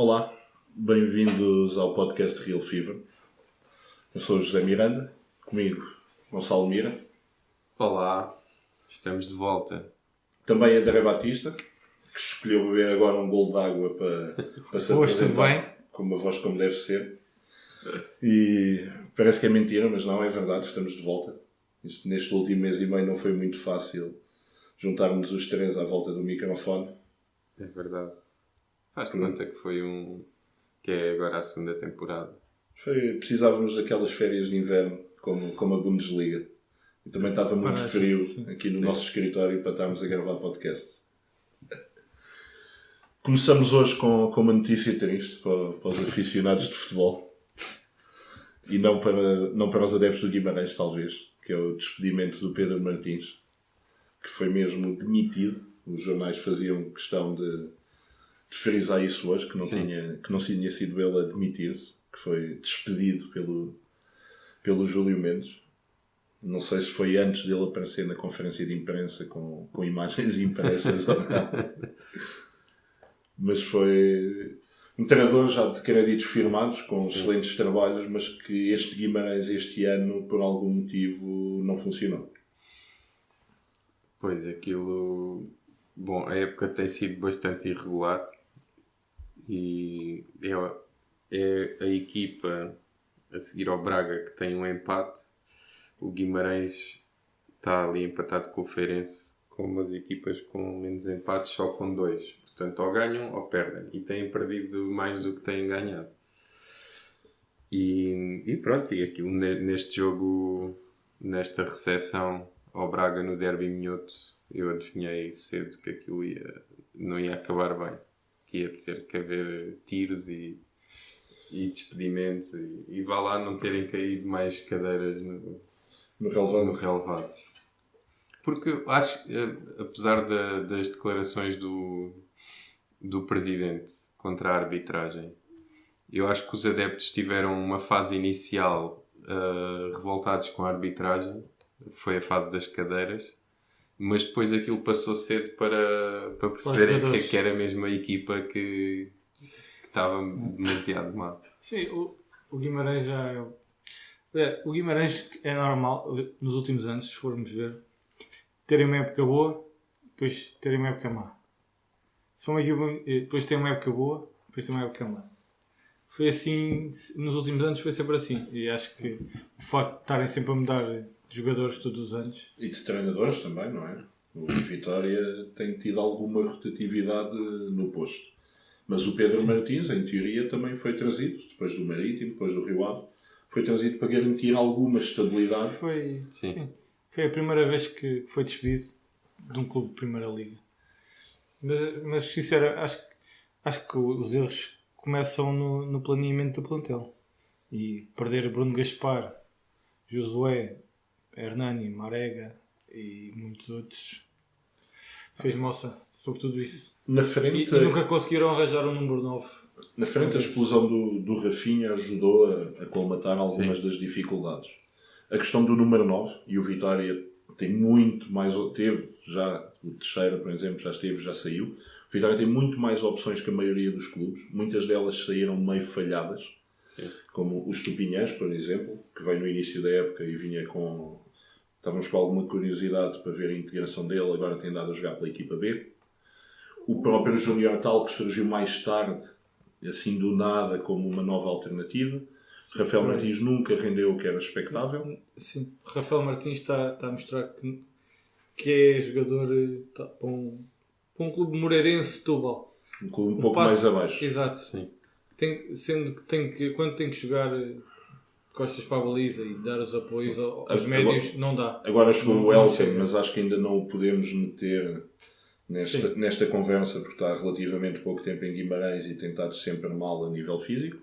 Olá, bem-vindos ao podcast Real Fever. Eu sou o José Miranda, comigo Gonçalo Mira. Olá, estamos de volta. Também André Batista, que escolheu beber agora um bolo de água para se apresentar com uma voz como deve ser. E parece que é mentira, mas não, é verdade, estamos de volta. Neste último mês e meio não foi muito fácil juntarmos os três à volta do microfone. É verdade. Faz de conta que foi que é agora a segunda temporada. Precisávamos daquelas férias de inverno, como a Bundesliga. E também estava muito frio aqui no nosso escritório para estarmos a gravar podcast. Começamos hoje com uma notícia triste para os aficionados de futebol. E não para os adeptos do Guimarães, talvez, que é o despedimento do Pedro Martins, que foi mesmo demitido. Os jornais faziam questão de frisar isso hoje, que não tinha sido ele a demitir-se, que foi despedido pelo Júlio Mendes. Não sei se foi antes dele aparecer na conferência de imprensa com imagens impressas ou não. Mas foi um treinador já de créditos firmados, com excelentes trabalhos, mas que este Guimarães este ano, por algum motivo, não funcionou. Pois, aquilo... Bom, a época tem sido bastante irregular e é a equipa a seguir ao Braga que tem um empate. O Guimarães está ali empatado com o Feirense, como as equipas com menos empates só com 2. Portanto, ou ganham ou perdem. E têm perdido mais do que têm ganhado. E pronto, e aquilo neste jogo, nesta recepção ao Braga no Derby Minhoto, eu adivinhei cedo que aquilo não ia acabar bem. Que ia ter que haver tiros e despedimentos e vá lá não terem caído mais cadeiras no relevado. Porque acho que, apesar das declarações do presidente contra a arbitragem, eu acho que os adeptos tiveram uma fase inicial revoltados com a arbitragem, foi a fase das cadeiras, mas depois aquilo passou cedo para perceberem que era mesmo a equipa que estava demasiado mal. Sim, o Guimarães já é... O Guimarães é normal, nos últimos anos, se formos ver, terem uma época boa, depois terem uma época má. Depois tem uma época boa, depois tem uma época má. Foi assim, nos últimos anos foi sempre assim. E acho que o facto de estarem sempre a mudar de jogadores todos os anos. E de treinadores também, não é? O Vitória tem tido alguma rotatividade no posto. Mas o Pedro Martins, em teoria, também foi trazido, depois do Marítimo, depois do Rio Ave, foi trazido para garantir alguma estabilidade. Foi a primeira vez que foi despedido de um clube de Primeira Liga. Mas sinceramente, acho que os erros começam no planeamento do plantel. E perder Bruno Gaspar, Josué, Hernani, Marega e muitos outros fez moça sobre tudo isso. Na frente, e nunca conseguiram arranjar o número 9. Na frente, a explosão do Rafinha ajudou a colmatar algumas das dificuldades. A questão do número 9, e o Vitória tem muito mais... Teve já, o Teixeira, por exemplo, já saiu. O Vitória tem muito mais opções que a maioria dos clubes. Muitas delas saíram meio falhadas. Sim. Como o Estupinhãs, por exemplo, que veio no início da época e vinha com... Estávamos com alguma curiosidade para ver a integração dele, agora tem dado a jogar pela equipa B. O próprio Júnior Tal, que surgiu mais tarde, assim do nada, como uma nova alternativa. Rafael Martins nunca rendeu o que era expectável. Sim, Rafael Martins está a mostrar que é jogador para um clube moreirense, Setúbal. Um clube um pouco mais abaixo. Exato. Sim. Sendo que quando tem que jogar costas para a baliza e dar os apoios aos médios, não dá. Agora chegou o Elton, mas acho que ainda não o podemos meter nesta conversa, porque está há relativamente pouco tempo em Guimarães e tem estado sempre mal a nível físico.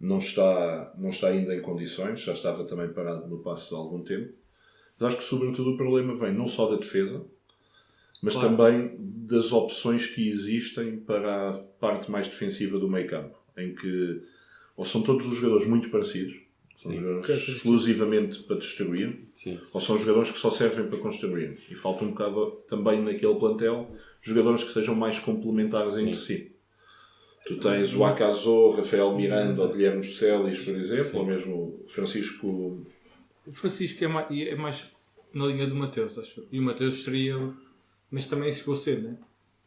Não está ainda em condições, já estava também parado no passo de algum tempo. Mas acho que sobretudo o problema vem não só da defesa, mas também das opções que existem para a parte mais defensiva do meio-campo, em que ou são todos os jogadores muito parecidos, são jogadores exclusivamente para destruir, ou são jogadores que só servem para construir. E falta um bocado também naquele plantel jogadores que sejam mais complementares entre si. Tu tens o Acaso, Rafael Miranda ou Guilherme Celis, por exemplo, ou mesmo o Francisco. O Francisco é mais na linha do Mateus, acho. E o Mateus seria. Mas também chegou cedo, não é?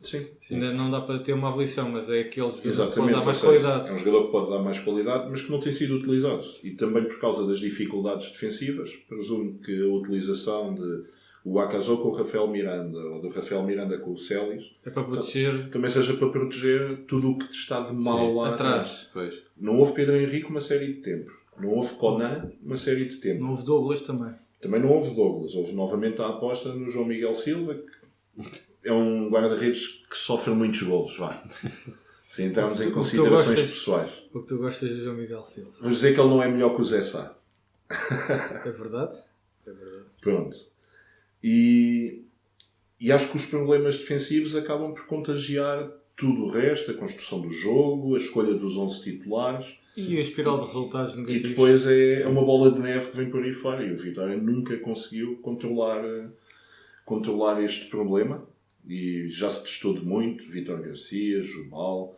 Sim. Ainda não dá para ter uma avaliação, mas é aquele jogador Exatamente, que pode dar mais ou seja, qualidade. é um jogador que pode dar mais qualidade, mas que não tem sido utilizado. E também por causa das dificuldades defensivas, presumo que a utilização de o Acaso com o Rafael Miranda ou do Rafael Miranda com o Celis É para proteger também seja para proteger tudo o que está de mal lá atrás. Pois. Não houve Pedro Henrique uma série de tempo. Não houve Conan uma série de tempo. Não houve Douglas também. Também não houve Douglas. Houve novamente a aposta no João Miguel Silva, que é um guarda-redes que sofre muitos golos. Vá. Se entrarmos em considerações pessoais. O que tu gostas de João Miguel Silva. Vou dizer que ele não é melhor que o Zé Sá. É verdade? É verdade. Pronto. E acho que os problemas defensivos acabam por contagiar tudo o resto, a construção do jogo, a escolha dos 11 titulares. E a espiral de resultados E negativos. depois é uma bola de neve que vem por aí fora. E o Vitória nunca conseguiu controlar este problema. E já se testou de muito. Vitor Garcia, Jubal,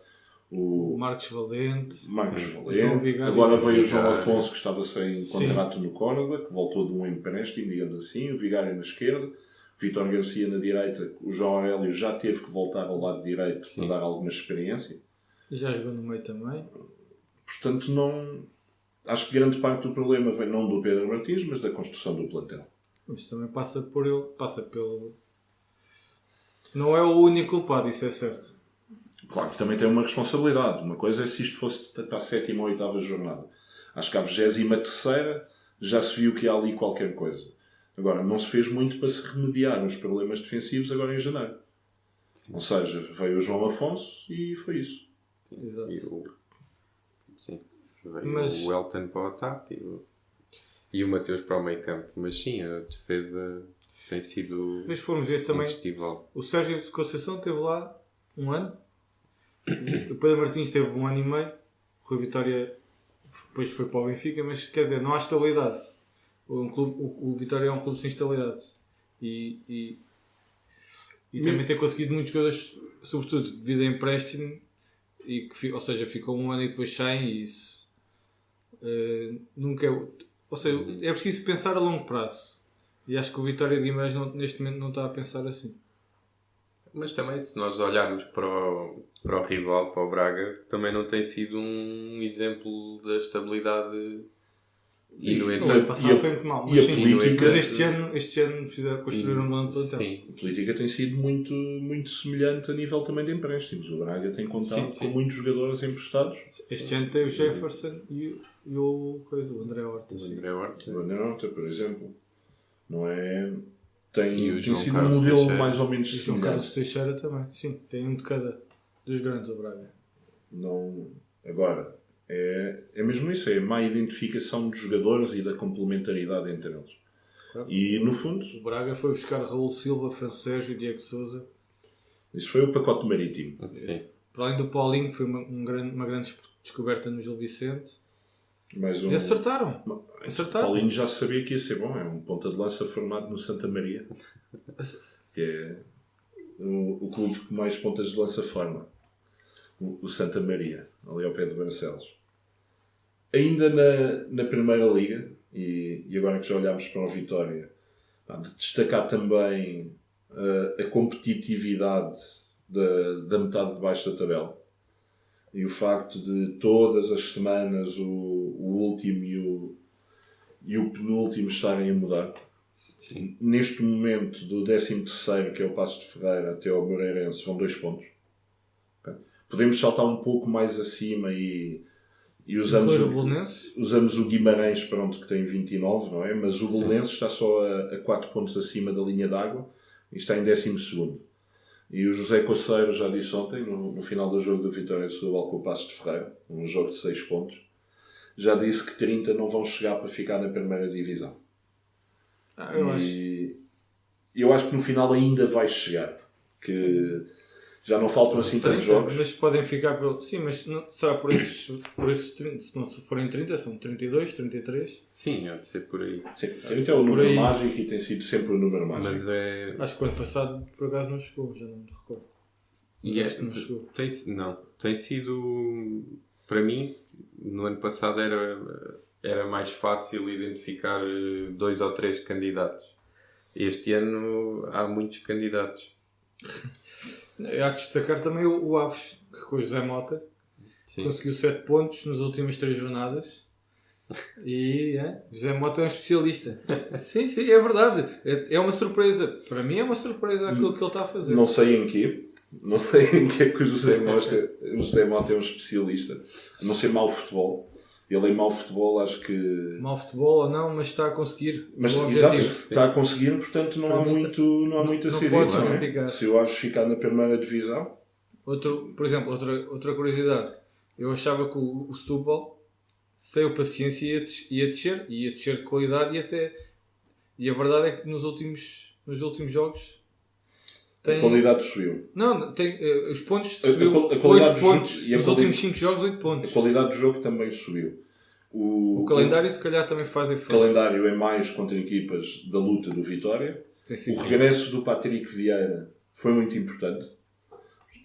O Marcos Valente. Valente. João Vigário. Agora veio o João Vigário. Afonso, que estava sem contrato no Córdoba, que voltou de um empréstimo, digamos assim. O Vigário na esquerda. Vitor Garcia na direita. O João Aurélio já teve que voltar ao lado direito para dar alguma experiência. E já jogou no meio também. Portanto, não... Acho que grande parte do problema vem não do Pedro Martins, mas da construção do plantel. Mas também passa por ele. Passa pelo... Não é o único culpado, isso é certo. Claro que também tem uma responsabilidade. Uma coisa é se isto fosse para a 7ª ou 8ª jornada. Acho que à 23ª já se viu que há ali qualquer coisa. Agora, não se fez muito para se remediar os problemas defensivos agora em janeiro. Sim. Ou seja, veio o João Afonso e foi isso. Exato. Sim. Veio o Elton para o ataque e o Mateus para o meio campo. Mas sim, a defesa tem sido mas formos ver também, festival. O Sérgio de Conceição esteve lá um ano. O Pedro Martins esteve um ano e meio. O Rui Vitória depois foi para o Benfica. Mas quer dizer, não há estabilidade. O Vitória é um clube sem estabilidade. E também tem conseguido muitos jogadores, sobretudo devido a empréstimo. Ou seja, ficou um ano e depois saem e isso nunca é... Ou seja, é preciso pensar a longo prazo. E acho que o Vitória de Guimarães neste momento não está a pensar assim. Mas também, se nós olharmos para o rival, para o Braga, também não tem sido um exemplo da estabilidade. E no O ano entanto, passado foi muito mal. e a política- Mas este ano construíram um plano plantel. sim, A política tem sido muito, muito semelhante a nível também de empréstimos. O Braga tem contado com muitos jogadores emprestados. Este ano tem o Jefferson e o André Horta. o Sim. André Horta. O Anderota, por exemplo. Não é... E Tem o João sido um Carlos modelo Teixeira. mais ou menos E o João semelhante. Carlos Teixeira também. Sim, tem um de cada dos grandes do Braga. Não... Agora, é mesmo isso. É a má identificação dos jogadores e da complementaridade entre eles. Claro. E, no fundo, O Braga foi buscar Raul Silva, Francésio e Diego Sousa. isso foi o pacote marítimo. Sim. Para além do Paulinho, que foi uma grande descoberta no Gil Vicente. Mais um... E acertaram. Paulinho já se sabia que ia ser bom. É um ponta de lança formado no Santa Maria. Que é o clube que mais pontas de lança forma. O Santa Maria, ali ao pé de Barcelos. Ainda na Primeira Liga, e agora que já olhamos para o Vitória, de destacar também a competitividade da metade de baixo da tabela. E o facto de todas as semanas o último e o penúltimo estarem a mudar. Sim. Neste momento, do 13º, que é o Paços de Ferreira, até ao Moreirense, vão 2 pontos. Okay? Podemos saltar um pouco mais acima e usamos o Guimarães, pronto, que tem 29, não é? Mas o Belenenses está só a 4 pontos acima da linha d'água e está em 12º. E o José Coceiro já disse ontem, no final do jogo do Vitória Setúbal com o Paços de Ferreira, um jogo de 6 pontos, já disse que 30 não vão chegar para ficar na primeira divisão. Eu acho que no final ainda vai chegar, que já não faltam assim tantos jogos. Mas podem ficar pelo... Sim, mas não, será por esses 30? Se não forem 30, são 32, 33? Sim, há de ser por aí. Sim, 30 é o número mágico e tem sido sempre o número mágico. Mas é... Acho que o ano passado, por acaso, não chegou, já não me recordo. E Acho que não chegou. Tem sido, para mim, no ano passado era mais fácil identificar 2 ou 3 candidatos. Este ano há muitos candidatos. Há de destacar também o Aves, que com o José Mota Sim. conseguiu 7 pontos nas últimas 3 jornadas. E José Mota é um especialista. Sim, é verdade. É uma surpresa. Para mim é uma surpresa aquilo que ele está a fazer. Não sei em quê. Não sei em que é que o José Mota é um especialista. A não ser mau futebol. Ele em mau futebol acho que... Mau futebol ou não, mas está a conseguir. Mas o exato, objetivo. está a conseguir, portanto não há muito a ser podes dito, não é? criticar. Se eu acho ficar na primeira divisão... Por exemplo, outra curiosidade. Eu achava que o Setúbal, sem a paciência, ia descer de qualidade e a verdade é que nos últimos jogos tem... A qualidade subiu. Não, tem, os pontos A subiu qualidade 8 do jogo pontos. e a Nos últimos 5 jogos, 8 A pontos. qualidade do jogo também subiu. O calendário se calhar também faz O efeito. calendário é mais contra equipas da luta do Vitória. Tem sido O regresso do Patrick Vieira foi muito importante.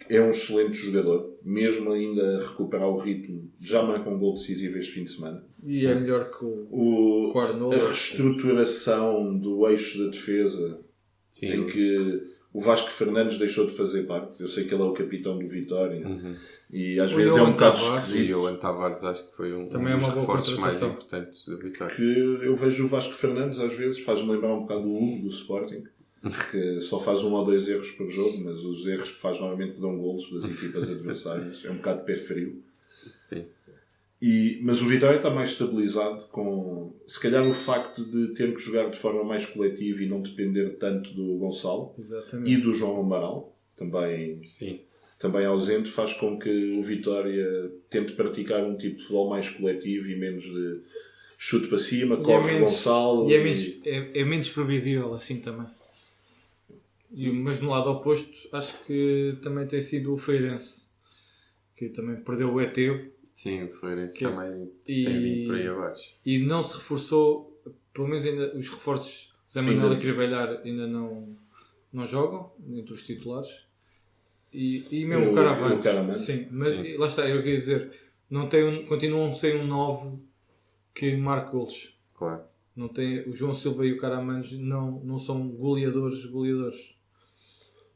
É um excelente jogador. Mesmo ainda a recuperar o ritmo, já marca um gol decisivo este fim de semana. E é melhor que o Arnold. A reestruturação do eixo da defesa, Sim. em que o Vasco Fernandes deixou de fazer parte. Eu sei que ele é o capitão do Vitória. E às O vezes é Johan um bocado Tavares. esquisito. E o Johan Tavares acho que foi Também é dos uma boa reforços mais contratação. importantes da Vitória. Que eu vejo o Vasco Fernandes às vezes faz-me lembrar um bocado o Hugo do Sporting, que só faz 1 ou 2 erros por jogo, mas os erros que faz normalmente dão golos das equipas adversárias. É um bocado de pé frio. Sim. Mas o Vitória está mais estabilizado com, se calhar, o facto de ter que jogar de forma mais coletiva e não depender tanto do Gonçalo Exatamente. e do João Amaral, também ausente, faz com que o Vitória tente praticar um tipo de futebol mais coletivo e menos de chute para cima, corre Gonçalo. E é menos previsível assim também. Mas no lado oposto, acho que também tem sido o Feirense, que também perdeu o Eteu. Sim, o Feirense também e- tem vindo por aí abaixo. E não se reforçou, pelo menos ainda os reforços, Zé Manuel e Crivelhar ainda não jogam entre os titulares. E mesmo o Caravantes. Sim, mas Sim. lá está, eu queria dizer, continuam sem um 9 que marque golos. Claro. Não tem, o João Silva e o Caramantes não são goleadores.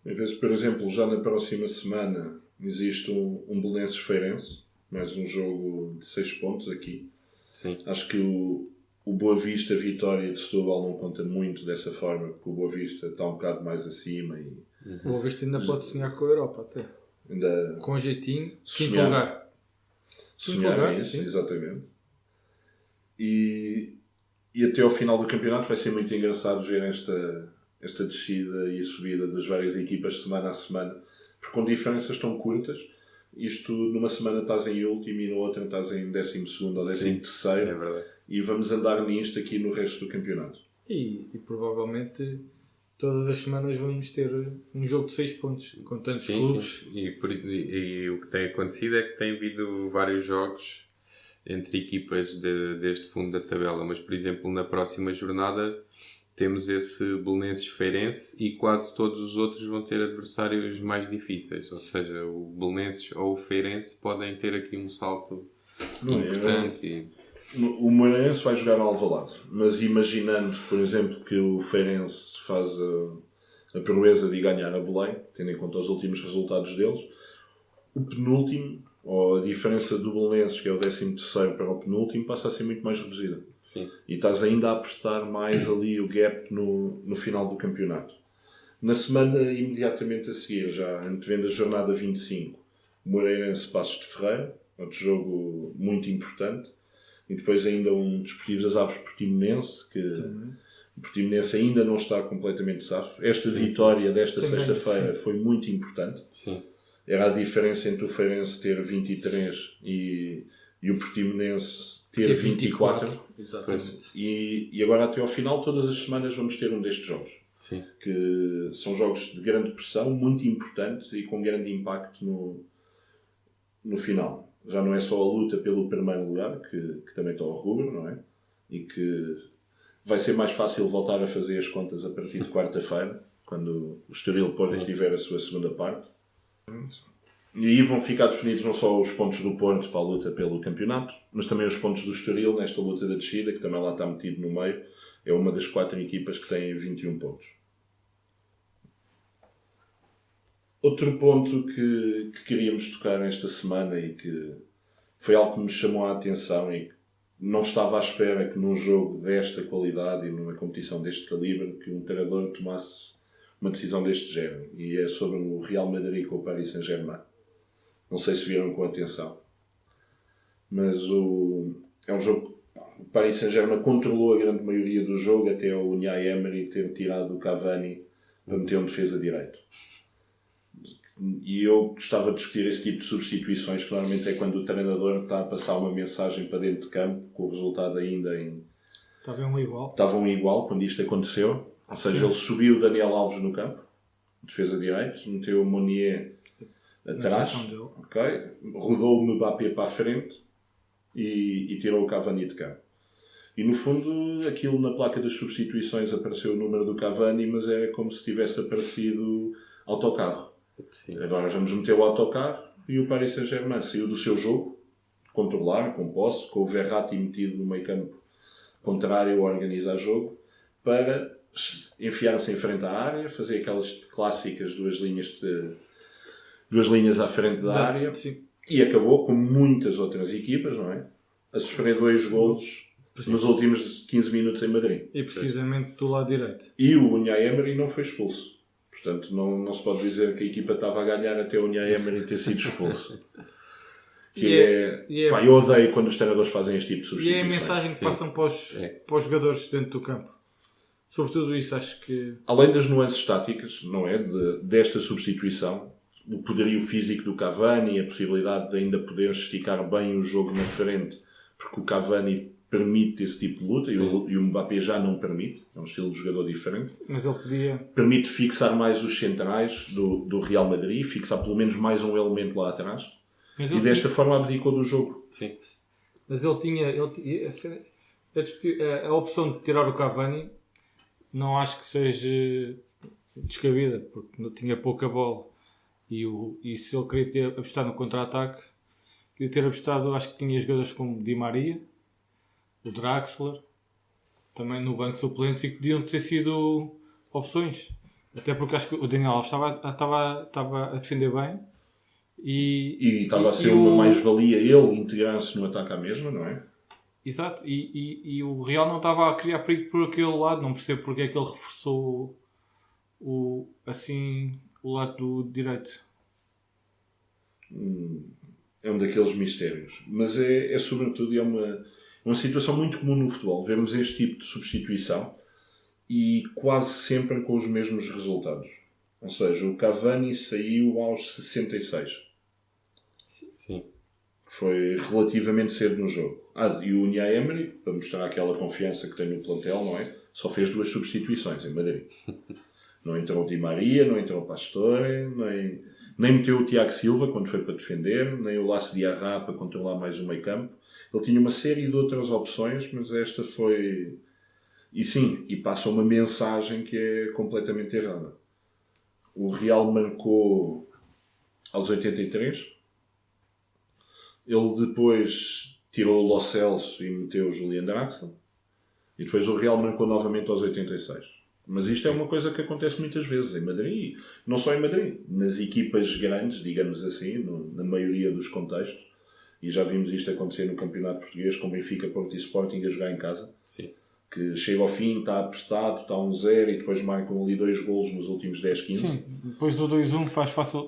Às vezes, por exemplo, já na próxima semana existe um Belenenses Feirense, mais um jogo de 6 pontos aqui. Sim. Acho que o Boa Vista Vitória de Setúbal não conta muito dessa forma, porque o Boa Vista está um bocado mais acima e O Boa Vista ainda pode sonhar com a Europa até. ainda Com jeitinho, quinto Sonhar. lugar. sonhar lugar, isso, sim. exatamente. E até ao final do campeonato vai ser muito engraçado ver esta descida e a subida das várias equipas semana a semana, porque com diferenças tão curtas. Isto numa semana estás em último e na outra estás em 12º ou 13º, É verdade. e vamos andar nisto aqui no resto do campeonato. E provavelmente todas as semanas vamos ter um jogo de 6 pontos com tantos clubes. Sim. E o que tem acontecido é que tem havido vários jogos entre equipas deste fundo da tabela, mas por exemplo na próxima jornada temos esse Belenenses Feirense e quase todos os outros vão ter adversários mais difíceis, ou seja, o Belenenses ou o Feirense podem ter aqui um salto importante. O Moreirense vai jogar ao Alvalade, mas imaginando, por exemplo, que o Feirense faz a proeza de ganhar a Belém, tendo em conta os últimos resultados deles, o penúltimo, ou a diferença do Belenenses, que é o 13º para o penúltimo, passa a ser muito mais reduzida. Sim. E estás ainda a apertar mais ali o gap no final do campeonato. Na semana imediatamente a seguir, já antevendo a jornada 25, o Moreirense Passos de Ferreira, outro jogo muito importante. E depois ainda um Desportivo das Aves Portimonense, que o Portimonense ainda não está completamente safo. Esta vitória desta sexta-feira foi muito importante. Sim. Era a diferença entre o Feirense ter 23 e o Portimonense ter 24. Exatamente. E agora até ao final, todas as semanas vamos ter um destes jogos. Sim. Que são jogos de grande pressão, muito importantes e com grande impacto no final. Já não é só a luta pelo primeiro lugar, que também está ao rubro, não é? E que vai ser mais fácil voltar a fazer as contas a partir de quarta-feira, quando o Estoril Porto tiver a sua segunda parte. E aí vão ficar definidos não só os pontos do Porto para a luta pelo campeonato, mas também os pontos do Estoril nesta luta da descida, que também lá está metido no meio. É uma das 4 equipas que têm 21 pontos. Outro ponto que queríamos tocar esta semana e que foi algo que nos chamou a atenção e que não estava à espera que num jogo desta qualidade e numa competição deste calibre que um treinador tomasse uma decisão deste género. E é sobre o Real Madrid com o Paris Saint-Germain. Não sei se viram com atenção. Mas é um jogo que o Paris Saint-Germain controlou a grande maioria do jogo até o Unai Emery ter tirado o Cavani para meter um defesa direito. E eu gostava de discutir esse tipo de substituições, que normalmente é quando o treinador está a passar uma mensagem para dentro de campo, com o resultado ainda em... Estavam igual quando isto aconteceu. Ou seja, ele subiu o Daniel Alves no campo, defesa direito, meteu o Monier atrás, okay, rodou o Mbappé para a frente e tirou o Cavani de campo. E no fundo, aquilo na placa das substituições apareceu o número do Cavani, mas era como se tivesse aparecido autocarro. Sim. Agora vamos meter o autocarro e o Paris Saint-Germain saiu do seu jogo, controlar, com posse, com o Verratti metido no meio campo contrário a organizar jogo, para enfiar-se em frente à área, fazer aquelas clássicas duas linhas à frente da área. Sim. E acabou, como muitas outras equipas, não é? A sofrer 2 golos nos últimos 15 minutos em Madrid. E precisamente do lado direito. E o Unai Emery não foi expulso. Portanto, não se pode dizer que a equipa estava a ganhar até o Unai Emery ter sido expulso. Eu odeio quando os treinadores fazem este tipo de substituições. E é a mensagem que passam para os jogadores dentro do campo. Sobretudo isso, acho que... Além das nuances táticas, não é? Desta substituição, o poderio físico do Cavani, a possibilidade de ainda poder esticar bem o jogo na frente, porque o Cavani permite esse tipo de luta e o Mbappé já não permite. É um estilo de jogador diferente. Mas ele podia... Permite fixar mais os centrais do Real Madrid, fixar pelo menos mais um elemento lá atrás. E desta forma abdicou do jogo. Sim. Mas ele tinha a opção de tirar o Cavani, não acho que seja descabida, porque não tinha pouca bola. E se ele queria ter apostado no contra-ataque, queria ter apostado, acho que tinha jogadores como Di Maria, o Draxler, também no banco suplentes, e que podiam ter sido opções. Até porque acho que o Daniel Alves estava a defender bem. E estava a ser uma mais-valia ele integrar-se no ataque à mesma, não é? Exato. E o Real não estava a criar perigo por aquele lado. Não percebo porque é que ele reforçou o lado do direito. É um daqueles mistérios. Mas é sobretudo, é uma situação muito comum no futebol. Vemos este tipo de substituição e quase sempre com os mesmos resultados. Ou seja, o Cavani saiu aos 66. Sim. Foi relativamente cedo no jogo. E o Unai Emery, para mostrar aquela confiança que tem no plantel, não é? Só fez 2 substituições em Madrid. Não entrou o Di Maria, não entrou o Pastore, nem meteu o Tiago Silva quando foi para defender, nem o Lasso Diarra para controlar mais o meio campo. Ele tinha uma série de outras opções, mas esta foi... E passa uma mensagem que é completamente errada. O Real marcou aos 83. Ele depois tirou o Lo Celso e meteu o Julian Draxler. E depois o Real marcou novamente aos 86. Mas isto é uma coisa que acontece muitas vezes em Madrid. Não só em Madrid. Nas equipas grandes, digamos assim, na maioria dos contextos. E já vimos isto acontecer no Campeonato Português, com Benfica, Porto e Sporting a jogar em casa. Sim. Que chega ao fim, está apertado, está 1-0 e depois marcam ali 2 golos nos últimos 10, 15. Sim, depois do 2-1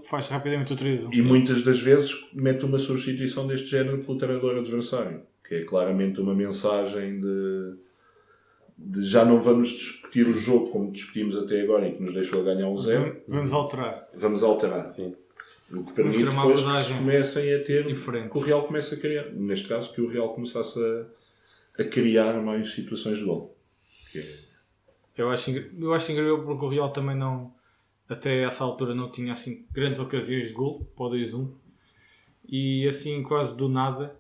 faz rapidamente o 3-1. E muitas das vezes mete uma substituição deste género pelo treinador adversário, que é claramente uma mensagem de já não vamos discutir o jogo como discutimos até agora e que nos deixou a ganhar 1-0. Vamos alterar. Sim. O que permite depois que se comecem a ter diferente. Que o Real comece a criar. Neste caso, que o Real começasse a criar mais situações de gol. Eu acho incrível porque o Real também não, até essa altura não tinha assim grandes ocasiões de gol para o 2-1 e assim quase do nada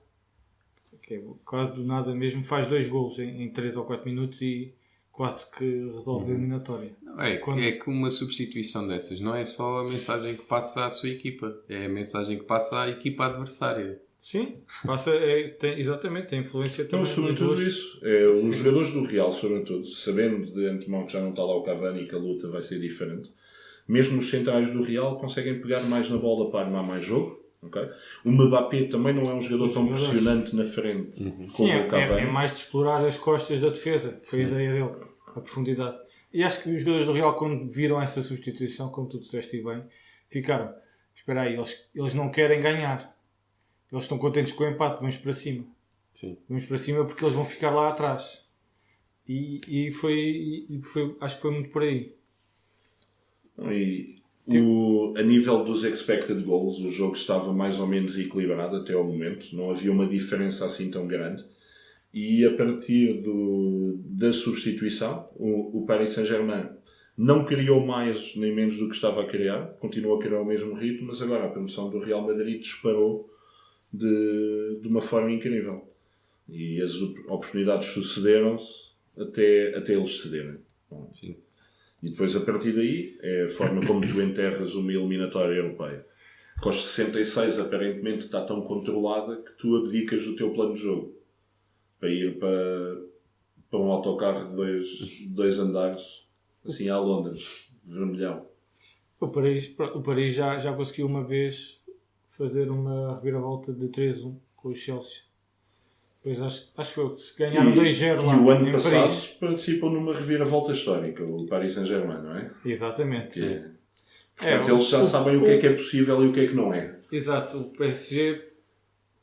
mesmo faz 2 golos em 3 ou 4 minutos e quase que resolve a eliminatória. Não, é que uma substituição dessas não é só a mensagem que passa à sua equipa, é a mensagem que passa à equipa adversária. Sim, exatamente, tem influência Então, também. sobretudo isso. Os jogadores do Real, sobretudo, sabendo de antemão que já não está lá o Cavani e que a luta vai ser diferente, mesmo os centrais do Real conseguem pegar mais na bola para armar mais jogo. Okay? O Mbappé também não é um jogador tão pressionante na frente como Sim, o Cavani. é mais de explorar as costas da defesa. Foi a ideia dele, a profundidade. E acho que os jogadores do Real, quando viram essa substituição, como tu disseste bem, ficaram, espera aí, eles não querem ganhar. Eles estão contentes com o empate, vamos para cima. Sim. Vamos para cima porque eles vão ficar lá atrás. E foi, acho que foi muito por aí. A nível dos expected goals, o jogo estava mais ou menos equilibrado até ao momento. Não havia uma diferença assim tão grande. E a partir da substituição, o Paris Saint-Germain não criou mais nem menos do que estava a criar. Continuou a criar o mesmo ritmo, mas agora a promoção do Real Madrid disparou de uma forma incrível. E as oportunidades sucederam-se até eles cederem. Sim. E depois, a partir daí, é a forma como tu enterras uma eliminatória europeia. Que aos 66, aparentemente, está tão controlada que tu abdicas do teu plano de jogo. Para ir para um autocarro de dois andares, assim à Londres, vermelhão. O Paris já conseguiu uma vez fazer uma reviravolta de 3-1 com o Chelsea. Pois acho que se ganharam 2-0 lá e o ano em passado Paris. participam numa reviravolta histórica, o Paris Saint-Germain, não é? Exatamente. Portanto, eles já sabem o que é possível e o que é que não é. Exato. O PSG,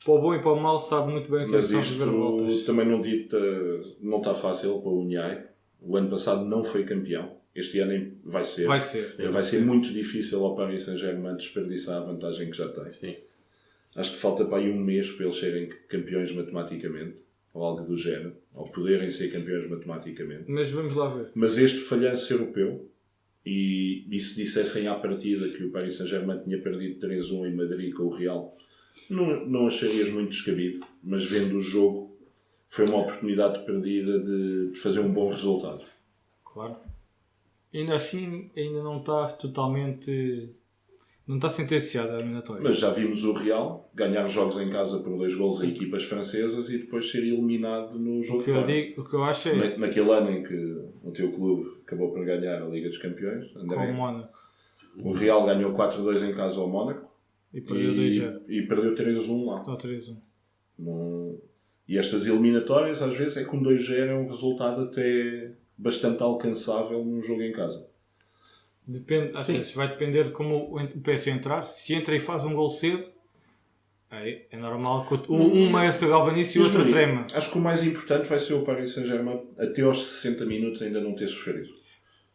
para o bom e para o mal, sabe muito bem o que Mas são isto reviravoltas. também não está fácil para o Uniai. O ano passado não foi campeão. Este ano vai ser. Vai ser. Vai ser muito difícil ao Paris Saint-Germain desperdiçar a vantagem que já tem. Sim. Acho que falta para aí um mês para eles serem campeões matematicamente, ou algo do género, ou poderem ser campeões matematicamente. Mas vamos lá ver. Mas este falhanço europeu, e se dissessem à partida que o Paris Saint-Germain tinha perdido 3-1 em Madrid com o Real, não acharias muito descabido, mas vendo o jogo, foi uma oportunidade perdida de fazer um bom resultado. Claro. Ainda assim, ainda não está totalmente... Não está sentenciada a eliminatória. Mas já vimos o Real ganhar jogos em casa por 2 golos a equipas francesas e depois ser eliminado no jogo fora. O que eu acho é... Naquele ano em que o teu clube acabou por ganhar a Liga dos Campeões, André, Com o Mónaco. o Real ganhou 4-2 em casa ao Mónaco E perdeu 2-0. e perdeu 3-1 lá. Ou 3-1. E estas eliminatórias, às vezes, é com 2-0 é um resultado até bastante alcançável num jogo em casa. Depende, às vezes vai depender de como o PSG entrar. Se entra e faz um gol cedo, é normal que uma se galvanize e o outro trema. Acho que o mais importante vai ser o Paris Saint-Germain até aos 60 minutos ainda não ter sofrido.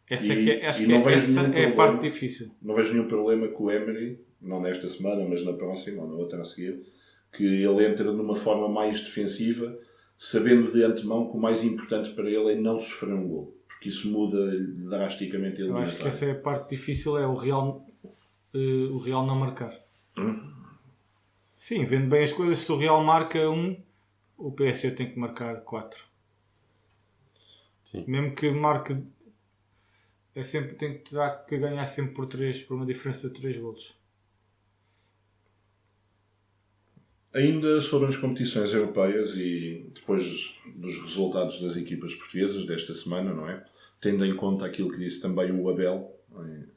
Essa é a parte difícil. Não vejo nenhum problema com o Emery, não nesta semana, mas na próxima ou na outra a seguir, que ele entra numa forma mais defensiva, sabendo de antemão que o mais importante para ele é não sofrer um gol. Porque isso muda drasticamente a eliminatória. Eu acho que essa é a parte difícil, é o Real não marcar. Sim, vendo bem as coisas, se o Real marca 1, o PSG tem que marcar 4. Sim. Mesmo que marque, terá que ganhar sempre por 3, por uma diferença de 3 golos. Ainda sobre as competições europeias e depois dos resultados das equipas portuguesas desta semana, não é? Tendo em conta aquilo que disse também o Abel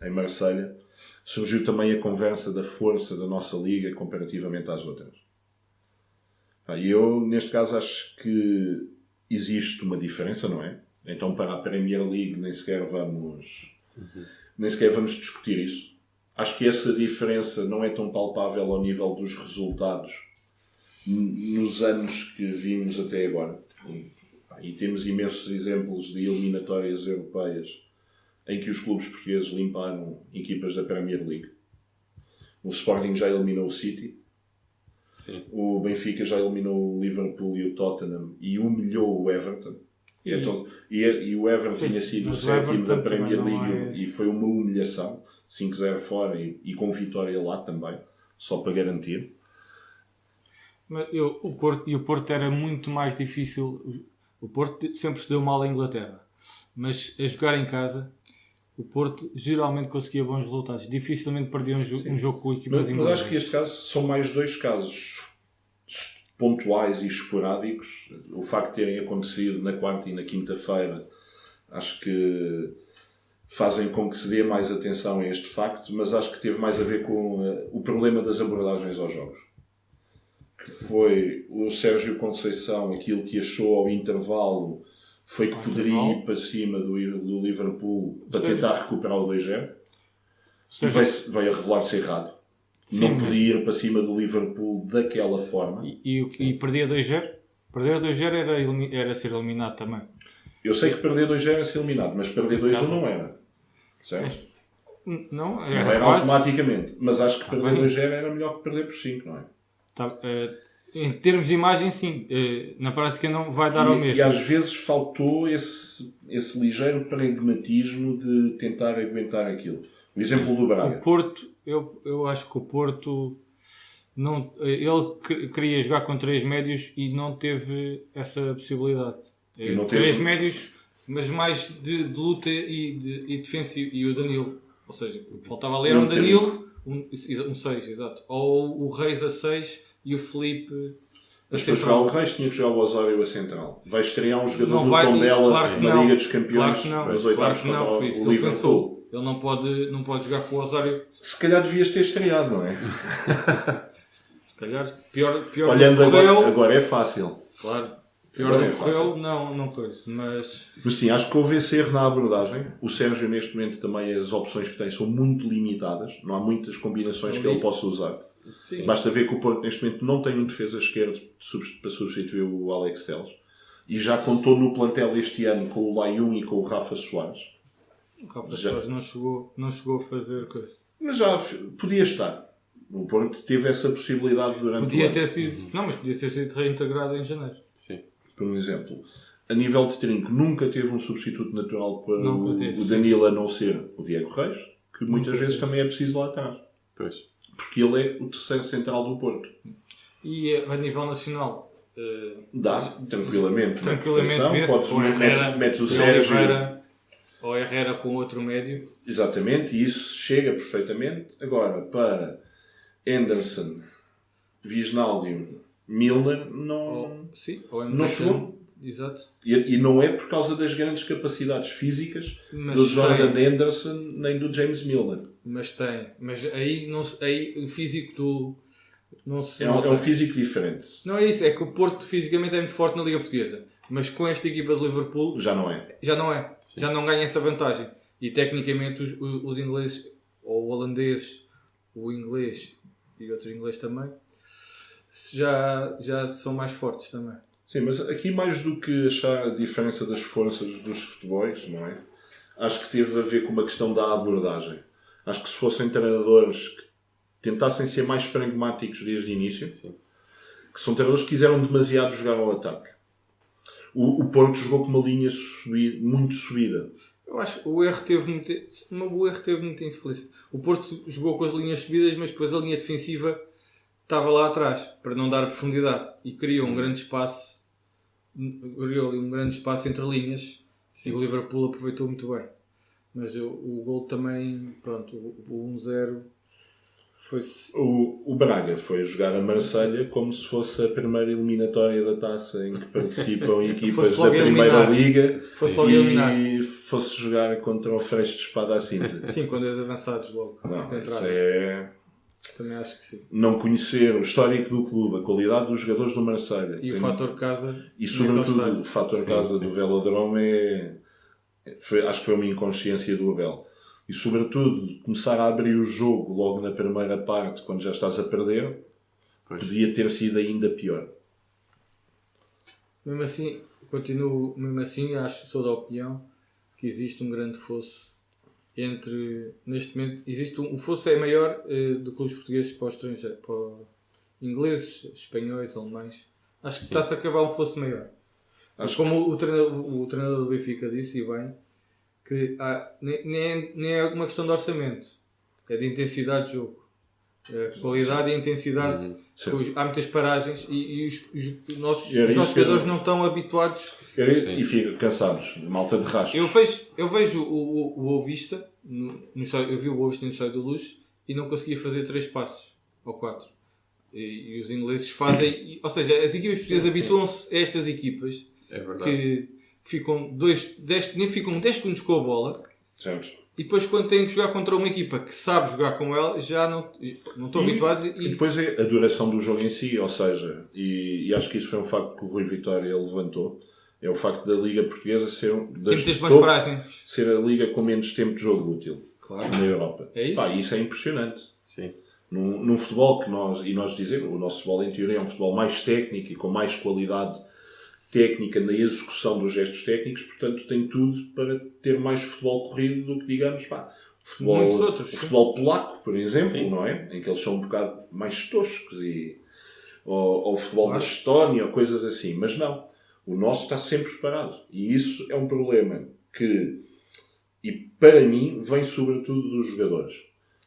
em Marselha, surgiu também a conversa da força da nossa liga comparativamente às outras. E eu, neste caso, acho que existe uma diferença, não é? Então, para a Premier League, nem sequer vamos discutir isso. Acho que essa diferença não é tão palpável ao nível dos resultados nos anos que vimos até agora. E temos imensos exemplos de eliminatórias europeias em que os clubes portugueses limparam equipas da Premier League. O Sporting já eliminou o City. Sim. O Benfica já eliminou o Liverpool e o Tottenham e humilhou o Everton. E o Everton tinha sido o sétimo da Premier League e foi uma humilhação. 5-0 fora e com vitória lá também, só para garantir. Mas o Porto era muito mais difícil. O Porto sempre se deu mal à Inglaterra. Mas a jogar em casa, o Porto geralmente conseguia bons resultados. Dificilmente perdia um jogo com equipas Mas inglesas. acho que este caso são mais dois casos pontuais e esporádicos. O facto de terem acontecido na quarta e na quinta-feira, acho que fazem com que se dê mais atenção a este facto, mas acho que teve mais a ver com o problema das abordagens aos jogos. Que foi o Sérgio Conceição, aquilo que achou ao intervalo foi que poderia ir para cima do Liverpool para tentar recuperar o 2-0. Veio a revelar-se errado. Sim, não podia ir para cima do Liverpool daquela forma. E perdia 2-0? Perder 2-0 era ser eliminado também. Eu sei que perder 2-0 era ser eliminado, mas perder 2-1 não era. Certo? Não era quase. automaticamente. Mas acho que perder 2-0 era melhor que perder por 5, não é? Em termos de imagem, sim. Na prática não vai dar ao mesmo. E às vezes faltou esse ligeiro pragmatismo de tentar aguentar aquilo. O exemplo do Braga. O Porto, eu acho que o Porto não, ele queria jogar com 3 médios e não teve essa possibilidade. 3 médios, mas mais de luta e defensivo. E o Danilo. Ou seja, o que faltava ali era um Danilo, um 6, exato. Ou o Reis a 6 e o Felipe. Mas para jogar o Reis tinha que jogar o Osório a central. Vai estrear um jogador do Tondela na Liga dos Campeões nos oitavos contra o Liverpool. Ele não pode jogar com o Osório. Se calhar devias ter estreado, não é? Se calhar pior olhando agora é fácil. Claro. Pior do que correu, não coisa. Mas sim, acho que houve esse erro na abordagem. O Sérgio, neste momento, também as opções que tem são muito limitadas. Não há muitas combinações que ele possa usar. Sim. Basta ver que o Porto, neste momento, não tem um defesa esquerdo para substituir o Alex Telles. E já contou no plantel este ano com o Layun e com o Rafa Soares. O Rafa Soares não chegou a fazer coisa. Mas já podia estar. O Porto teve essa possibilidade durante o ano. Mas podia ter sido reintegrado em janeiro. Sim. Por um exemplo, a nível de trinco, nunca teve um substituto natural para o Danilo, a não ser o Diego Reis, que muitas vezes também é preciso lá atrás. Pois. Porque ele é o terceiro central do Porto. E a nível nacional? Dá, tranquilamente vê-se. Metes o Sérgio. Ou Herrera com outro médio. Exatamente, e isso chega perfeitamente. Agora, para Henderson, Wijnaldum, Milner, não chegou. Exato. E não é por causa das grandes capacidades físicas do Jordan Henderson nem do James Milner. Mas aí o físico do... Não se é um físico diferente. Não é isso, é que o Porto fisicamente é muito forte na Liga Portuguesa. Mas com esta equipa de Liverpool... Já não é. Sim. Já não ganha essa vantagem. E tecnicamente os ingleses, ou o holandês, o inglês e outro inglês também, já são mais fortes também. Sim, mas aqui mais do que achar a diferença das forças dos futebols, não é? Acho que teve a ver com uma questão da abordagem. Acho que se fossem treinadores que tentassem ser mais pragmáticos desde o início, sim, que são treinadores que quiseram demasiado jogar ao ataque. O Porto jogou com uma linha muito subida. Eu acho que o erro teve muita infelicidade. O Porto jogou com as linhas subidas, mas depois a linha defensiva estava lá atrás, para não dar profundidade. E criou um grande espaço entre linhas. Sim. E o Liverpool aproveitou muito bem. Mas o gol também, pronto, o 1-0 foi-se... O Braga foi jogar a Marselha como se fosse a primeira eliminatória da taça em que participam equipas da Primeira Liga e fosse jogar contra o Freixo de Espada à Cinta. Sim, quando és avançados logo. Não, isso é... Também acho que sim. Não conhecer o histórico do clube, a qualidade dos jogadores do Marselha. E o fator casa. E sobretudo o fator casa do Velodrome acho que foi uma inconsciência do Abel. E sobretudo começar a abrir o jogo logo na primeira parte, quando já estás a perder, podia ter sido ainda pior. Mesmo assim, sou da opinião que existe um grande fosso neste momento, o fosso é maior do que os portugueses para os estrangeiros, para ingleses, espanhóis, alemães. Acho que está-se a acabar um fosso maior. Como o treinador do Benfica disse, e bem, que nem é uma questão de orçamento, é de intensidade de jogo. A qualidade e a intensidade. Sim. Há muitas paragens e os nossos Era isso que jogadores eu- não estão habituados. E fica cansados, malta de rastros. Eu vejo o Boa Vista, eu vi o Boa Vista no Estádio da Luz e não conseguia fazer 3 passos ou 4. E os ingleses fazem, ou seja, as equipas portuguesas habituam-se a estas equipas É verdade. que ficam nem ficam 10 segundos com a bola. Certo. E depois, quando têm que jogar contra uma equipa que sabe jogar com ela, já não estão habituados. E depois é a duração do jogo em si, ou seja, e acho que isso foi um facto que o Rui Vitória levantou, é o facto da Liga Portuguesa ser, Tem muitas mais paragens. ser a Liga com menos tempo de jogo útil na Europa. É isso? Isso é impressionante. Sim. Num futebol que nós dizemos, o nosso futebol em teoria é um futebol mais técnico e com mais qualidade técnica na execução dos gestos técnicos, portanto tem tudo para ter mais futebol corrido do que, digamos, Muitos outros. o futebol polaco, por exemplo, Sim. não é? Em que eles são um bocado mais toscos, ou o futebol Claro. da Estónia, ou coisas assim. Mas não. O nosso está sempre preparado. E isso é um problema que, e para mim, vem sobretudo dos jogadores.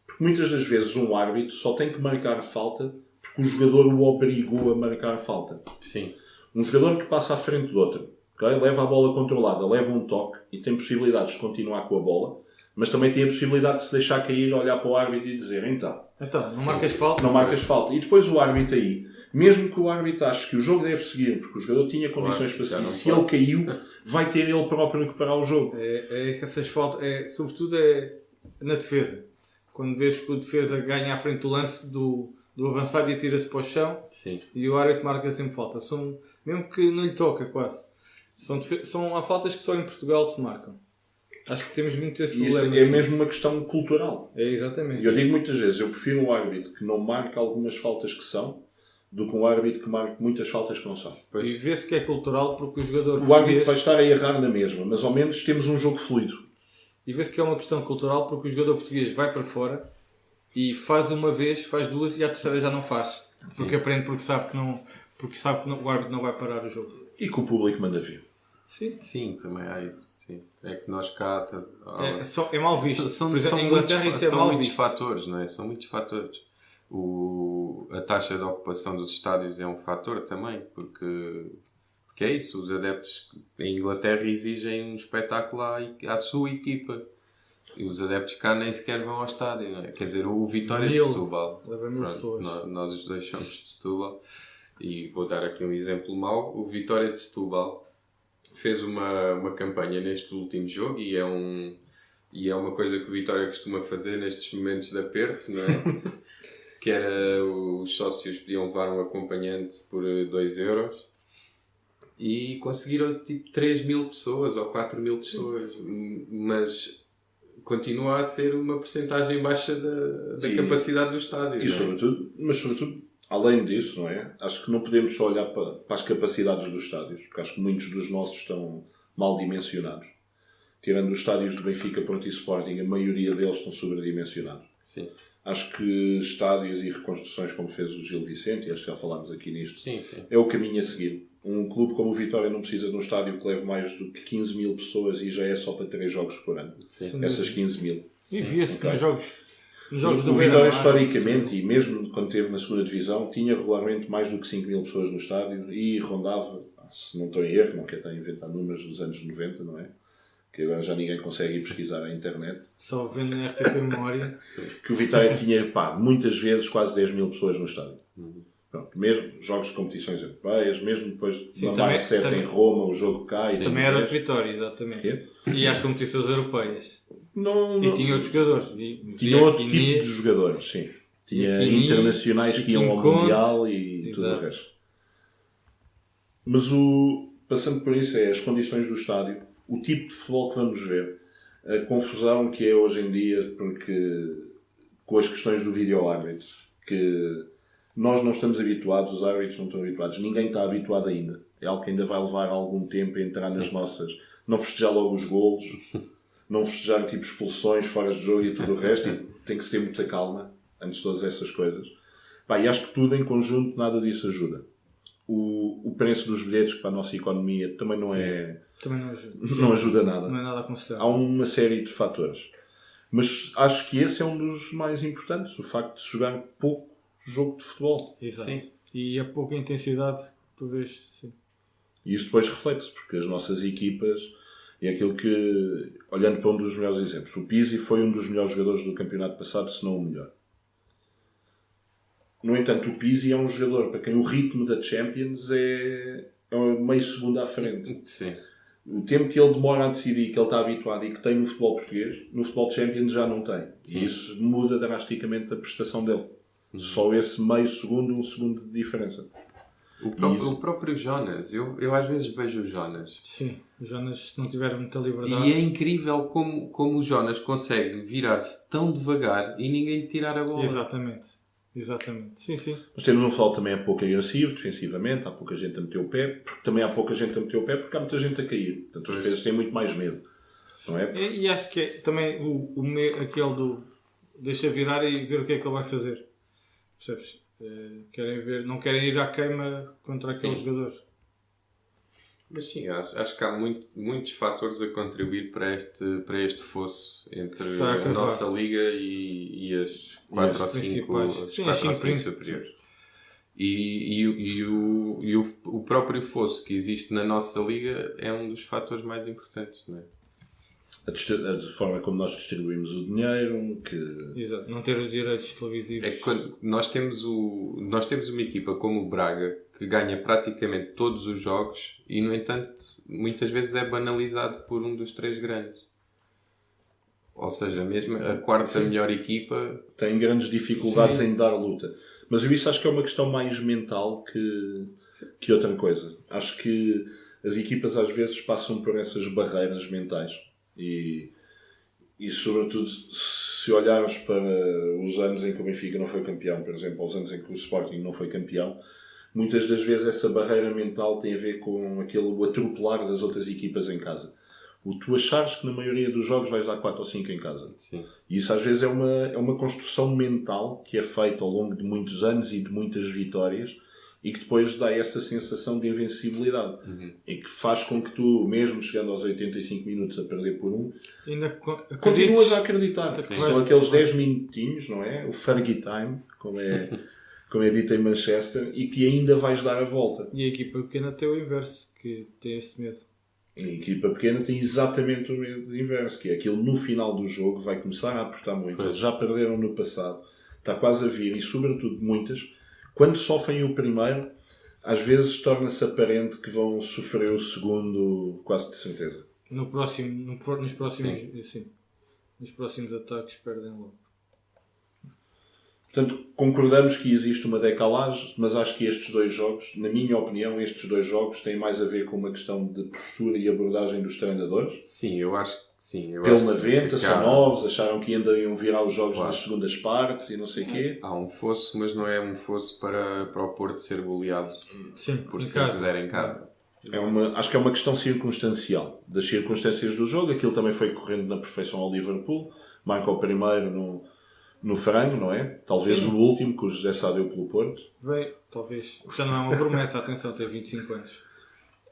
Porque muitas das vezes um árbitro só tem que marcar a falta porque o jogador o obrigou a marcar a falta. Sim. Um jogador que passa à frente do outro, okay? Leva a bola controlada, leva um toque e tem possibilidades de continuar com a bola, mas também tem a possibilidade de se deixar cair, olhar para o árbitro e dizer então, Não marcas falta. não marcas falta. E depois o árbitro aí, mesmo que o árbitro ache que o jogo deve seguir, porque o jogador tinha condições para seguir, se ele caiu, vai ter ele próprio que parar o jogo. Essas faltas, sobretudo na defesa. Quando vês que o defesa ganha à frente do lance do avançado e atira-se para o chão, Sim. e o árbitro marca sempre falta. Mesmo que não lhe toca quase. Há faltas que só em Portugal se marcam. Acho que temos muito esse E isso problema. é assim. mesmo uma questão cultural. É exatamente. E eu digo muitas vezes, eu prefiro um árbitro que não marque algumas faltas que são, do que um árbitro que marque muitas faltas que não são. Pois. E vê-se que é cultural porque o jogador O árbitro português... vai estar a errar na mesma, mas ao menos temos um jogo fluido. E vê-se que é uma questão cultural porque o jogador português vai para fora e faz uma vez, faz duas e à terceira já não faz. Porque aprende, porque sabe que o árbitro não vai parar o jogo. E que o público manda vir. Sim. Sim, também há isso. Sim. É que nós cá... É mal visto. São Por exemplo, em Inglaterra isso é mal muitos visto. fatores, não é? São muitos fatores. A taxa de ocupação dos estádios é um fator também, porque é isso, os adeptos em Inglaterra exigem um espetáculo à sua equipa. E os adeptos cá nem sequer vão ao estádio, não é? Quer dizer, o Vitória de Setúbal. Leva 1000 pessoas. Nós os dois somos de Setúbal. E vou dar aqui um exemplo mau. O Vitória de Setúbal fez uma campanha neste último jogo e é uma coisa que o Vitória costuma fazer nestes momentos de aperto, não é? Que era os sócios podiam levar um acompanhante por 2 euros e conseguiram tipo 3.000 pessoas ou 4.000 pessoas, mas continua a ser uma percentagem baixa da capacidade do estádio. E sobretudo, além disso, não é? Acho que não podemos só olhar para as capacidades dos estádios, porque acho que muitos dos nossos estão mal dimensionados. Tirando os estádios do Benfica, Porto e Sporting, a maioria deles estão sobredimensionados. Sim. Acho que estádios e reconstruções, como fez o Gil Vicente, e acho que já falámos aqui nisto, Sim. é o caminho a seguir. Um clube como o Vitória não precisa de um estádio que leve mais do que 15.000 pessoas e já é só para 3 jogos por ano. Sim. Essas 15.000. E via-se Ok. nos jogos O do Vitória, Beira-Mar, historicamente, e mesmo quando esteve na segunda divisão, tinha regularmente mais do que 5.000 pessoas no estádio e rondava, se não estou em erro, não quero estar a inventar números dos anos 90, não é? Que agora já ninguém consegue ir pesquisar na internet. Só vendo na RTP Memória. Que o Vitória tinha, muitas vezes, quase 10.000 pessoas no estádio. Pronto, mesmo jogos de competições europeias, mesmo depois de uma também- Marcete também- em Roma, o jogo cai. Também era de Vitória, exatamente. Quê? E às competições europeias. Não, E tinha outros jogadores. tinha outro tipo de jogadores, sim. Tinha Chiquini, internacionais que iam ao Chiquinho Conte. Mundial e tudo o Exato. resto. Mas passando por isso, é as condições do estádio, o tipo de futebol que vamos ver, a confusão que é hoje em dia, porque com as questões do vídeo-árbitro, que nós não estamos habituados, os árbitros não estão habituados, ninguém está habituado ainda. É algo que ainda vai levar algum tempo a entrar nas nossas... Não festejar logo os golos, não festejar tipo expulsões, fora de jogo e tudo o resto, e tem que se ter muita calma antes de todas essas coisas. E acho que tudo em conjunto, nada disso ajuda. O preço dos bilhetes para a nossa economia também não Também não ajuda. não ajuda nada. Não é nada aconselhável. Há uma série de fatores. Mas acho que esse é um dos mais importantes, o facto de se jogar pouco jogo de futebol. Exato. Sim. E a pouca intensidade que tu vês, sim. E isso depois reflete-se, porque as nossas equipas, é aquilo que, olhando para um dos melhores exemplos, o Pizzi foi um dos melhores jogadores do campeonato passado, se não o melhor. No entanto, o Pizzi é um jogador para quem o ritmo da Champions é meio segundo à frente. Sim. O tempo que ele demora a decidir, que ele está habituado e que tem no futebol português, no futebol Champions já não tem. Sim. E isso muda drasticamente a prestação dele. Só esse meio segundo, um segundo de diferença. O próprio Jonas, eu às vezes vejo o Jonas. Sim, o Jonas, se não tiver muita liberdade... E é incrível como o Jonas consegue virar-se tão devagar e ninguém lhe tirar a bola. Exatamente. Sim, sim. Nós temos um futebol também pouco agressivo, defensivamente, há pouca gente a meter o pé, porque também há pouca gente a meter o pé porque há muita gente a cair. Portanto, os defesas têm muito mais medo. Não é? E acho que é também aquele do deixa virar e ver o que é que ele vai fazer. Percebes? Não querem ir à queima contra aquele jogador. Mas sim, acho que há muitos fatores a contribuir para este fosso entre a nossa liga e as 4 ou 5 superiores. E o próprio fosso que existe na nossa liga é um dos fatores mais importantes, não é? A forma como nós distribuímos o dinheiro, Exato, não ter os direitos televisivos. É que quando nós temos uma equipa como o Braga que ganha praticamente todos os jogos e, no entanto, muitas vezes é banalizado por um dos 3 grandes. Ou seja, mesmo a quarta melhor equipa... tem grandes dificuldades em dar luta. Mas eu isso acho que é uma questão mais mental que outra coisa. Acho que as equipas às vezes passam por essas barreiras mentais. E sobretudo, se olharmos para os anos em que o Benfica não foi campeão, por exemplo, aos anos em que o Sporting não foi campeão, muitas das vezes essa barreira mental tem a ver com o atropelar das outras equipas em casa. Tu achares que na maioria dos jogos vais dar 4 ou 5 em casa. Sim. E isso às vezes é uma construção mental que é feita ao longo de muitos anos e de muitas vitórias e que depois dá essa sensação de invencibilidade. E que faz com que tu, mesmo chegando aos 85 minutos a perder por ainda continuas a acreditar. Sim. São aqueles 10 minutinhos, não é? O Fergie Time, como é dito em Manchester, e que ainda vais dar a volta. E a equipa pequena tem o inverso, que tem esse medo. A equipa pequena tem exatamente o medo inverso, que é aquilo no final do jogo vai começar a apertar muito. Eles já perderam no passado, está quase a vir, e sobretudo muitas, quando sofrem o primeiro, às vezes torna-se aparente que vão sofrer o segundo quase de certeza. Nos próximos ataques perdem logo. Portanto, concordamos que existe uma decalagem, mas acho que estes 2 jogos, na minha opinião, estes 2 jogos têm mais a ver com uma questão de postura e abordagem dos treinadores. Sim, eu acho que sim. Pelo 90, são novos, acharam que ainda iam virar os jogos nas segundas partes e não sei o quê. Há um fosso, mas não é um fosso para o Porto ser goleado por 5-0 em casa. Acho que é uma questão circunstancial, das circunstâncias do jogo. Aquilo também foi correndo na perfeição ao Liverpool. Marca o primeiro no frango, não é? Talvez o último que o José Sá deu pelo Porto. Talvez. Já não é uma promessa, atenção, tem 25 anos.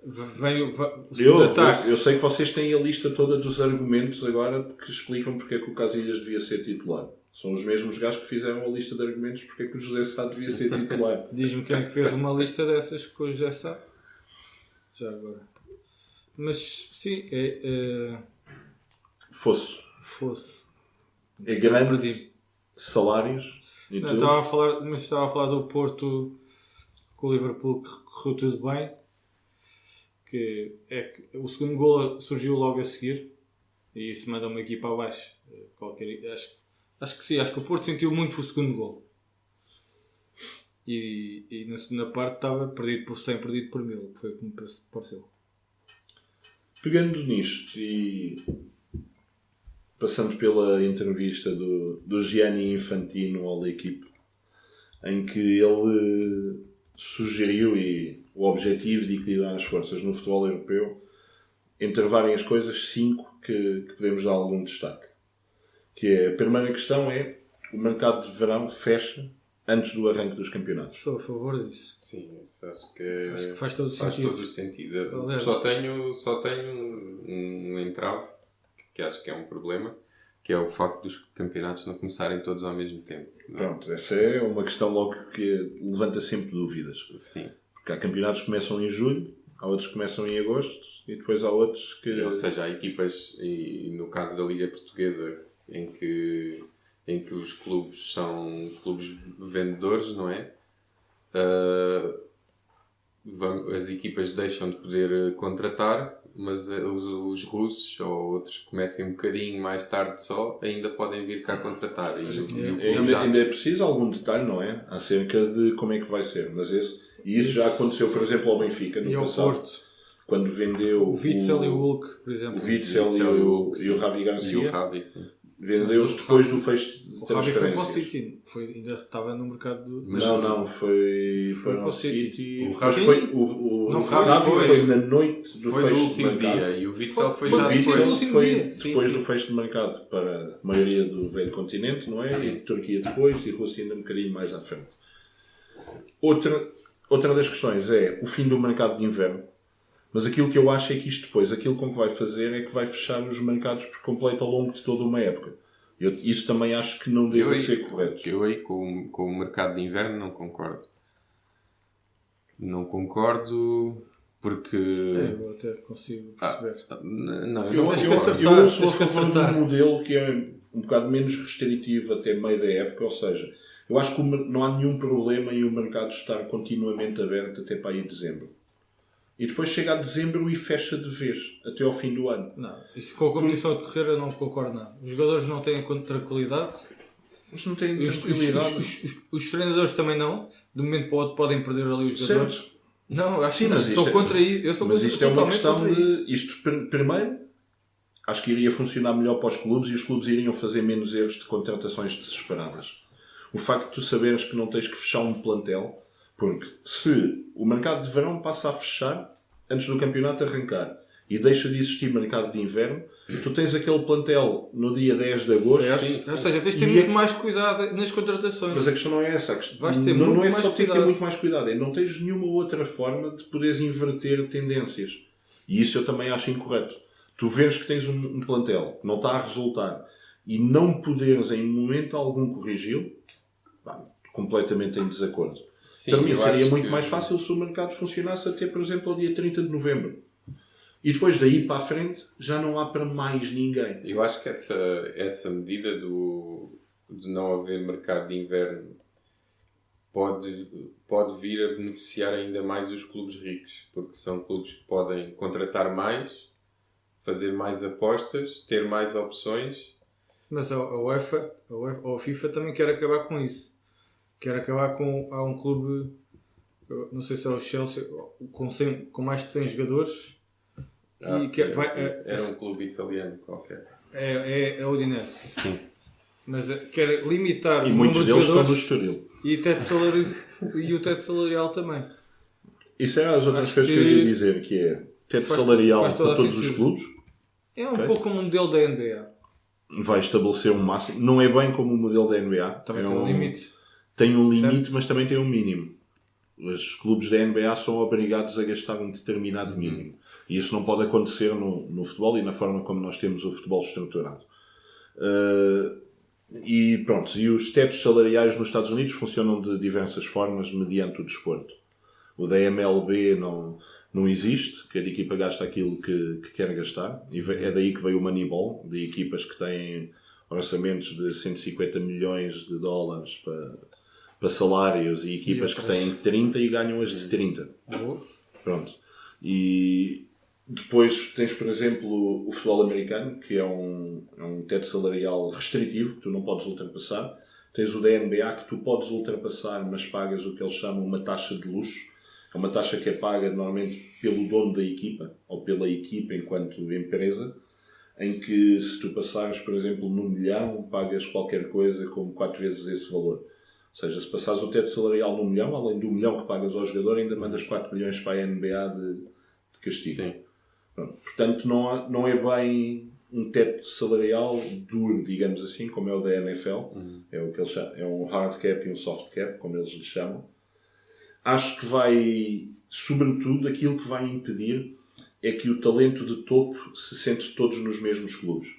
O segundo ataque. Eu sei que vocês têm a lista toda dos argumentos agora que explicam porque é que o Casillas devia ser titular. São os mesmos gajos que fizeram a lista de argumentos porque é que o José Sá devia ser titular. Diz-me quem é que fez uma lista dessas com o José Sá. Já agora. Mas sim, Fosse. É grande, salários e tudo. Estava a falar do Porto com o Liverpool que correu tudo bem. Que o segundo golo surgiu logo a seguir e isso manda uma equipa abaixo. Acho que sim, acho que o Porto sentiu muito o segundo golo. E na segunda parte estava perdido por 100, perdido por 1000, foi como pareceu. Pegando nisto e passamos pela entrevista do Gianni Infantino ao equipe, em que ele sugeriu o objetivo de equilibrar as forças no futebol europeu, entre várias coisas, 5 que podemos dar algum destaque. Que é, a primeira questão é, o mercado de verão fecha antes do arranque dos campeonatos. Sou a favor disso. Sim, acho que faz todo o sentido. Aliás, Só tenho um entrave, que acho que é um problema, que é o facto dos campeonatos não começarem todos ao mesmo tempo. Não é? Pronto, essa é uma questão logo que levanta sempre dúvidas. Sim. Porque há campeonatos que começam em julho, há outros que começam em agosto e depois há outros que... Ou seja, há equipas, e no caso da Liga Portuguesa, em que os clubes são clubes vendedores, não é? As equipas deixam de poder contratar, mas os russos ou outros que comecem um bocadinho mais tarde só, ainda podem vir cá contratar. Ainda é preciso algum detalhe, não é? Acerca de como é que vai ser. Mas isso já aconteceu, por exemplo, ao Benfica no E ao passado. Porto. Quando vendeu O Witzel e o Hulk, por exemplo. o Witzel e o Ravi E o Garcia, Ravi, sim. vendeu-os depois do fecho de O Ravi foi para o transferências. City. Ainda estava no mercado do... Não, foi para para o o City. City. O Ravi Foi, o Não, Ravi foi- foi na noite do Foi no fecho de último mercado. dia e o Witzel foi Foi já O no Witzel depois. último foi dia. Sim, depois sim. do fecho de mercado para a maioria do velho continente, não é? Sim. E Turquia depois e Rússia ainda um bocadinho mais à frente. Outra das questões é o fim do mercado de inverno. Mas aquilo que eu acho é que isto depois, aquilo com que vai fazer é que vai fechar os mercados por completo ao longo de toda uma época. Isso também acho que não deve ser correto. Eu aí com o mercado de inverno não concordo. Não concordo porque... Eu até consigo perceber. Não, eu Eu, não tens que eu, acertar, eu sou a tens que favor de acertar. um modelo que é um bocado menos restritivo até meio da época, ou seja, eu acho que não há nenhum problema em o mercado estar continuamente aberto até para aí dezembro. E depois chega a dezembro e fecha de vez, até ao fim do ano. Não, isso com a competição a correr eu não concordo nada. Os jogadores não têm tranquilidade. Mas não tem Os, tranquilidade. os treinadores também não. De um momento para o outro podem perder ali os jogadores. Certo. Não, acho Sim, que mas sou isto é- contra isso. Eu sou Mas contra, isto é uma totalmente questão contra isso. de... Isto, primeiro, acho que iria funcionar melhor para os clubes e os clubes iriam fazer menos erros de contratações desesperadas. O facto de tu saberes que não tens que fechar um plantel, porque se o mercado de verão passa a fechar antes do campeonato arrancar e deixa de existir mercado de inverno, tu tens aquele plantel no dia 10 de agosto. Certo? Ou seja, tens de ter E muito mais cuidado nas contratações. Mas a questão não é essa. A questão, Vais ter não muito é mais só ter que ter cuidado. muito mais cuidado. É não tens nenhuma outra forma de poderes inverter tendências. E isso eu também acho incorreto. Tu vês que tens um plantel que não está a resultar e não poderes em momento algum corrigi-lo, pá, completamente em desacordo. Sim, Para mim eu seria acho muito que- mais fácil se o mercado funcionasse até, por exemplo, ao dia 30 de novembro. E depois daí para a frente já não há para mais ninguém. Eu acho que essa medida de não haver mercado de inverno pode vir a beneficiar ainda mais os clubes ricos, porque são clubes que podem contratar mais, fazer mais apostas, ter mais opções. Mas a UEFA ou a FIFA também quer acabar com isso. Quer acabar com... Há um clube, não sei se é o Chelsea, com mais de 100 jogadores. E que Era um clube italiano qualquer. É o Udinese. Sim. Mas quer limitar E o muitos número de deles estão no jogadores Estoril. e o teto salarial também. Isso é as outras Acho coisas que eu que ia dizer, que é teto faz salarial faz todo para todos os sentido. clubes, É um Ok. pouco como o modelo da NBA. vai estabelecer um máximo. Não é bem como o modelo da NBA. Também É tem um limite. Tem um limite, Certo. mas também tem um mínimo. Os clubes da NBA são obrigados a gastar um determinado mínimo. E isso não pode acontecer no futebol e na forma como nós temos o futebol estruturado. E pronto, e os tetos salariais nos Estados Unidos funcionam de diversas formas mediante o desporto. O da MLB não existe, cada equipa gasta aquilo que quer gastar. E é daí que veio o Moneyball, de equipas que têm orçamentos de 150 milhões de dólares para salários e equipas que têm 30 e ganham as de 30. Boa. Pronto. E depois tens, por exemplo, o futebol americano, que é um teto salarial restritivo, que tu não podes ultrapassar. Tens o da NBA, que tu podes ultrapassar, mas pagas o que eles chamam uma taxa de luxo. É uma taxa que é paga normalmente pelo dono da equipa, ou pela equipa enquanto empresa, em que se tu passares, por exemplo, no milhão, pagas qualquer coisa como 4 vezes esse valor. Ou seja, se passares o teto salarial no milhão, além do milhão que pagas ao jogador, ainda mandas 4 milhões para a NBA de castigo. Sim. Pronto. Portanto, não é bem um teto salarial duro, digamos assim, como é o da NFL. É o que eles chamam, é um hard cap e um soft cap, como eles lhe chamam. Acho que vai, sobretudo, aquilo que vai impedir é que o talento de topo se sente todos nos mesmos clubes.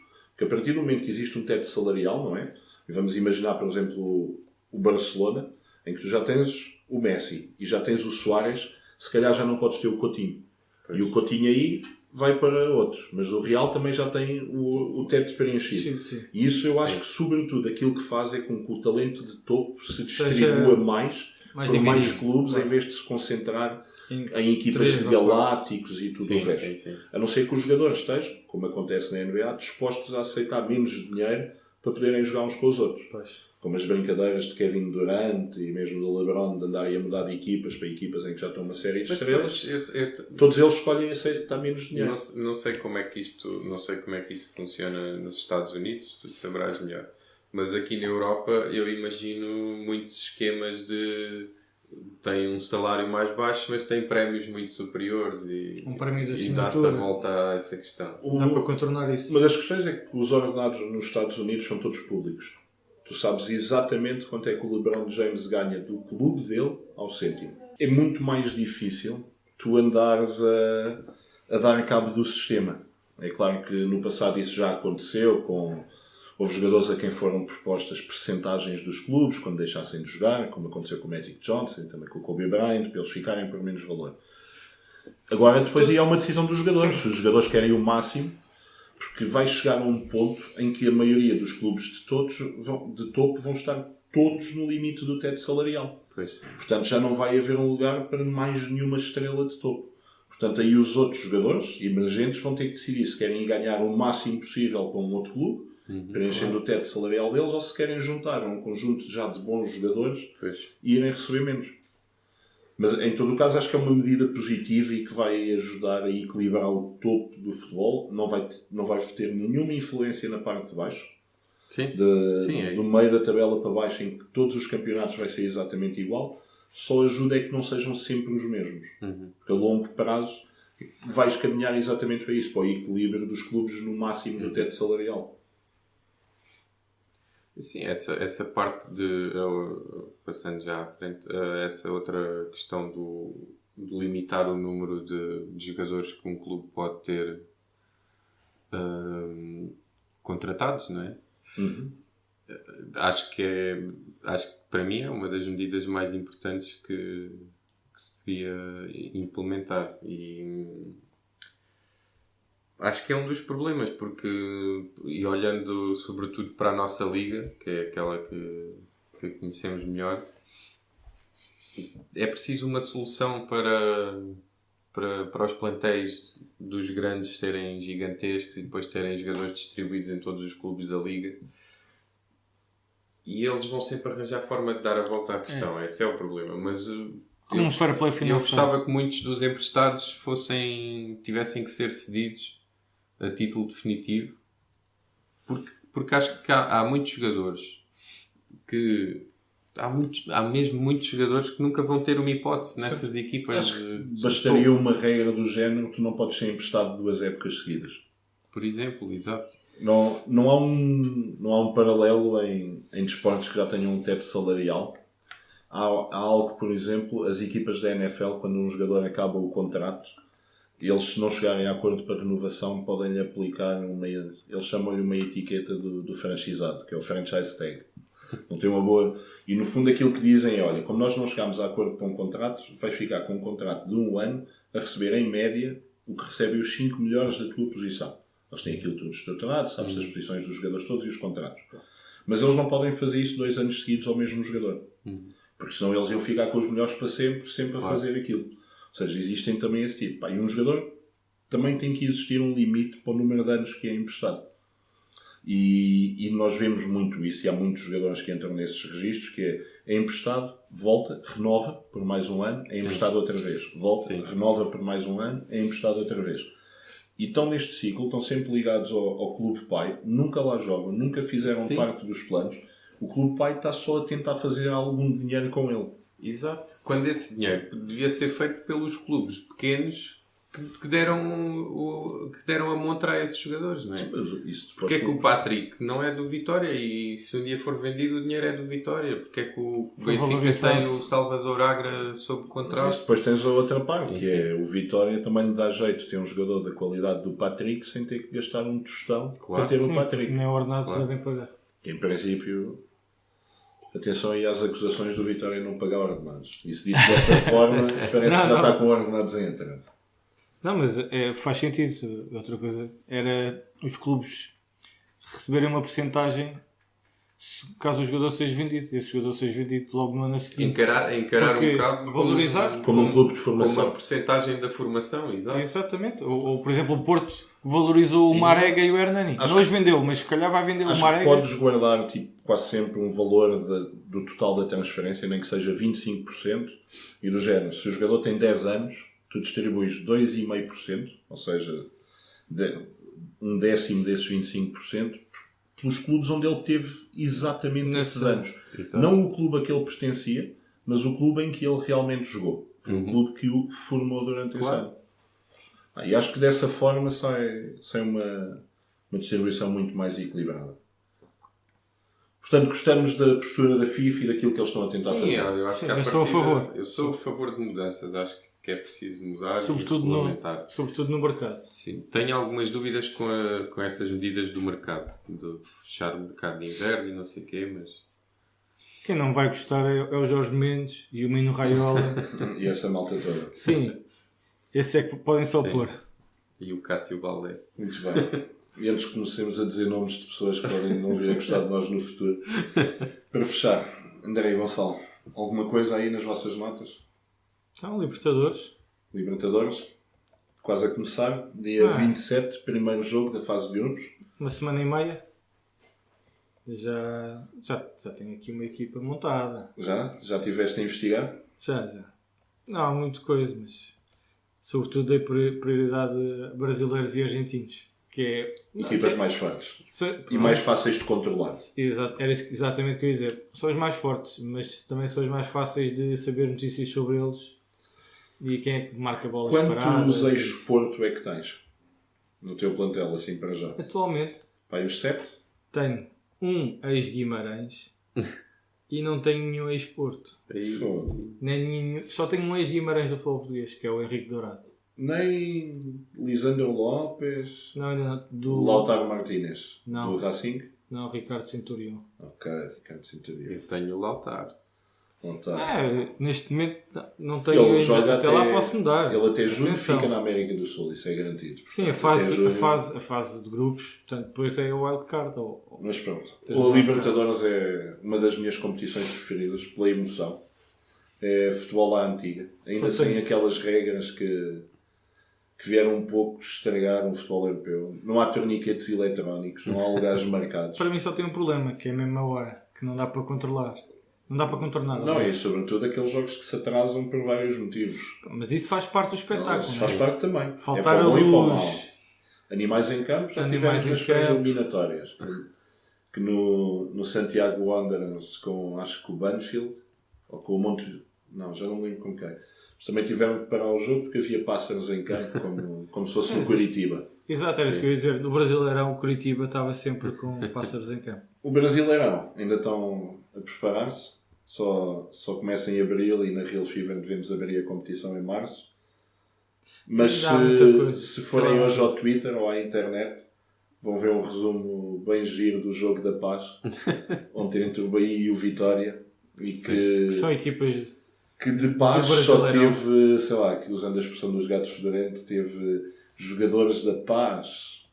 Porque a partir do momento que existe um teto salarial, não é? E vamos imaginar, por exemplo, o Barcelona, em que tu já tens o Messi e já tens o Suárez, se calhar já não podes ter o Coutinho. E o Coutinho aí vai para outros. Mas o Real também já tem o teto preenchido. Sim. E isso eu acho que, sobretudo, aquilo que faz é com que o talento de topo se distribua mais por mais clubes, em vez de se concentrar em equipas de galácticos e tudo o resto. Sim. A não ser que os jogadores estejam, como acontece na NBA, dispostos a aceitar menos dinheiro para poderem jogar uns com os outros. Pois. Como as brincadeiras de Kevin Durant e mesmo do LeBron de andarem a mudar de equipas para equipas em que já estão uma série de estrelas. Todos eles escolhem aceitar menos dinheiro. Não sei como é que isso funciona nos Estados Unidos, tu saberás melhor. Mas aqui na Europa eu imagino muitos esquemas de tem um salário mais baixo, mas tem prémios muito superiores e prémio de dá-se a assinatura. volta a essa questão. Dá para contornar isso. Uma das questões é que os ordenados nos Estados Unidos são todos públicos. Tu sabes exatamente quanto é que o LeBron James ganha do clube dele ao cêntimo. É muito mais difícil tu andares a dar cabo do sistema. É claro que no passado isso já aconteceu houve jogadores a quem foram propostas percentagens dos clubes quando deixassem de jogar, como aconteceu com o Magic Johnson, também com o Kobe Bryant, para eles ficarem por menos valor. Agora, depois aí é uma decisão dos jogadores. Se os jogadores querem o máximo, porque vai chegar a um ponto em que a maioria dos clubes de topo vão estar todos no limite do teto salarial. Pois. Portanto, já não vai haver um lugar para mais nenhuma estrela de topo. Portanto, aí os outros jogadores emergentes vão ter que decidir se querem ganhar o máximo possível com um outro clube, preenchendo o teto salarial deles, ou se querem juntar um conjunto já de bons jogadores e irem receber menos. Mas, em todo o caso, acho que é uma medida positiva e que vai ajudar a equilibrar o topo do futebol. Não vai ter nenhuma influência na parte de baixo. Do meio da tabela para baixo, em que todos os campeonatos vai ser exatamente igual. Só ajuda é que não sejam sempre os mesmos. Porque a longo prazo vais caminhar exatamente para isso, para o equilíbrio dos clubes no máximo do teto salarial. Sim, essa parte passando já à frente, essa outra questão de limitar o número de jogadores que um clube pode ter contratados, não é? Acho que para mim é uma das medidas mais importantes que se devia implementar e acho que é um dos problemas porque, e olhando sobretudo para a nossa liga, que é aquela que conhecemos melhor, é preciso uma solução para os plantéis dos grandes serem gigantescos e depois terem jogadores distribuídos em todos os clubes da liga. E eles vão sempre arranjar forma de dar a volta à questão. Esse é o problema. Mas Como um fair play financeiro. eu gostava que muitos dos emprestados tivessem que ser cedidos a título definitivo. Porque acho que há muitos jogadores que... Há mesmo muitos jogadores que nunca vão ter uma hipótese nessas equipas. Bastaria uma regra do género que tu não podes ser emprestado 2 épocas seguidas. Por exemplo, exato. Não há um paralelo em desportos que já tenham um teto salarial. Há algo, por exemplo, as equipas da NFL, quando um jogador acaba o contrato, eles, se não chegarem a acordo para renovação, podem-lhe aplicar eles chamam-lhe uma etiqueta do franchisado, que é o franchise tag. Não tem uma boa... E no fundo aquilo que dizem é, olha, como nós não chegámos a acordo para um contrato, vais ficar com um contrato de 1 ano a receber em média o que recebem os 5 melhores da tua posição. Eles têm aquilo tudo estruturado, sabes as posições dos jogadores todos e os contratos. Mas eles não podem fazer isso 2 anos seguidos ao mesmo jogador. Porque senão eles iam ficar com os melhores para sempre a fazer aquilo. Ou seja, existem também esse tipo. E um jogador também tem que existir um limite para o número de anos que é emprestado. E nós vemos muito isso, e há muitos jogadores que entram nesses registros, que é emprestado, volta, renova por mais 1 ano, é emprestado outra vez. Volta, renova por mais 1 ano, é emprestado outra vez. E estão neste ciclo, estão sempre ligados ao clube pai, nunca lá jogam, nunca fizeram parte dos planos. O clube pai está só a tentar fazer algum dinheiro com ele. Exato. Quando esse dinheiro devia ser feito pelos clubes pequenos que deram a montra a esses jogadores, não é? Mas isso Porque é que o Patrick não é do Vitória e se um dia for vendido o dinheiro é do Vitória? Porque é que o Foi Benfica valorizado. tem o Salvador Agra sob Mas contrato? depois tens a outra parte, que é o Vitória também lhe dá jeito de ter um jogador da qualidade do Patrick sem ter que gastar um tostão Claro. para ter Sim, o Patrick. nem o ordenado Claro. sabem pagar. Em princípio, atenção aí às acusações do Vitória não pagar ordenados. Isso dito dessa forma, parece que já Não. está com ordenados em entrada. Não, mas faz sentido. Outra coisa era os clubes receberem uma porcentagem caso o jogador seja vendido. Esse jogador seja vendido logo no ano seguinte. Encarar Porque um bocado valorizar- Como um clube de como formação. uma porcentagem da formação, exato. Exatamente. Ou, por exemplo, o Porto valorizou o Marega e o Hernani. Acho Não os vendeu, mas se calhar vai vender o Acho que Marega. podes guardar tipo, quase sempre um valor do total da transferência, nem que seja 25%, e do género, se o jogador tem 10 anos, tu distribuis 2,5%, ou seja, um décimo desses 25%, pelos clubes onde ele teve exatamente esses anos. Exato. Não o clube a que ele pertencia, mas o clube em que ele realmente jogou. Foi o clube que o formou durante esse Claro. ano. E acho que dessa forma sai uma distribuição muito mais equilibrada. Portanto, gostamos da postura da FIFA e daquilo que eles estão a tentar Sim, fazer. eu acho Sim, que à eu sou a partida- favor. Eu sou a favor de mudanças. Acho que é preciso mudar Sobretudo e regulamentar. no mercado. Sim, tenho algumas dúvidas com essas medidas do mercado. De fechar o mercado de inverno e não sei o quê, mas... Quem não vai gostar é o Jorge Mendes e o Mino Raiola. E essa malta toda. Sim, esse é que podem só Sim. pôr. E o Cátia e o Balé. Muito bem. E antes que comecemos a dizer nomes de pessoas que podem não vir a gostar de nós no futuro. Para fechar, André e Gonçalo, alguma coisa aí nas vossas notas? Então, Libertadores. Libertadores, quase a começar. Dia 27, primeiro jogo da fase de grupos. Uma semana e meia. Já tenho aqui uma equipa montada. Já tiveste a investigar? Já. Não há muita coisa, mas sobretudo dei prioridade a brasileiros e argentinos. Que é... Equipas mais fortes. Se- E mais fáceis de controlar. Era exatamente o que eu ia dizer. São os mais fortes, mas também são os mais fáceis de saber notícias sobre eles. E quem é que marca bolas paradas. Quantos ex-Porto é que tens no teu plantel, assim para já? Atualmente Pai, os 7? tenho um ex-Guimarães e não tenho nenhum ex-Porto. Só tenho um ex-Guimarães do futebol português, que é o Henrique Dourado. Nem Lisandro Lopes, Não, ainda não. Do Lautaro Martínez, Não. do Racing? Não, Ricardo Centurião. Ok, Ricardo Cinturia. Eu tenho o Lautaro. Neste momento não tenho Ele joga ainda. Até lá posso mudar. Ele até julho Atenção. fica na América do Sul, isso é garantido. Sim, a fase de grupos, portanto, depois é o wildcard. Mas pronto, Tens o uma Libertadores é uma das minhas competições preferidas, pela emoção. É futebol à antiga. Ainda Só sem tem- aquelas regras que vieram um pouco estragar o futebol europeu. Não há torniquetes eletrónicos, não há lugares marcados. Para mim só tem um problema, que é a mesma hora, que não dá para controlar. Não dá para contornar. Não, e sobretudo aqueles jogos que se atrasam por vários motivos. Mas isso faz parte do espetáculo. Isso não faz é? parte também. Faltar é para a o bom e para o mal. luz. Animais em campo já Animais tivemos em nas campo. pré-eliminatórias. Que no Santiago Wanderers com, acho que o Banfield, ou com o Monte... Não, já não lembro com quem. Mas também tiveram que parar o jogo porque havia pássaros em campo, como se fosse no Curitiba. Exato, era isso que eu ia dizer. No Brasileirão, o Curitiba estava sempre com pássaros em campo. O Brasileirão ainda estão a preparar-se. Só começa em abril e na Real Fever devemos abrir a competição em março. Mas Ainda há muita coisa. se forem hoje ao Twitter ou à internet, vão ver um resumo bem giro do jogo da Paz, ontem entre o Bahia e o Vitória. E Que são equipas... que de Paz do só Brasileirão. teve, sei lá, que usando a expressão dos gatos fedorentos, teve jogadores da Paz.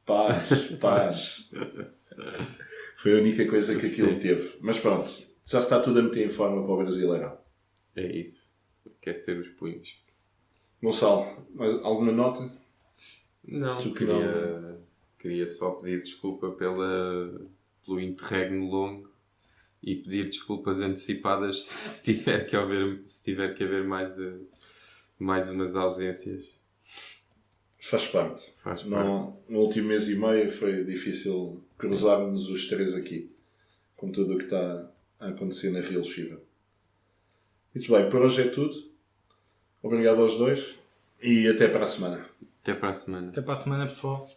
Foi a única coisa que aquilo Sim. teve. Mas pronto, já se está tudo a meter em forma para o Brasileirão. É isso. Quer ser os punhos. Gonçalo, mais alguma nota? Não, Tu que queria só pedir desculpa pelo interregno longo e pedir desculpas antecipadas se tiver que haver mais umas ausências. Faz parte. Faz parte. No último mês e meio foi difícil cruzarmos os três aqui, com tudo o que está a acontecer na Real Fever. Muito bem, por hoje é tudo. Obrigado aos dois e até para a semana. Até para a semana. Até para a semana, pessoal.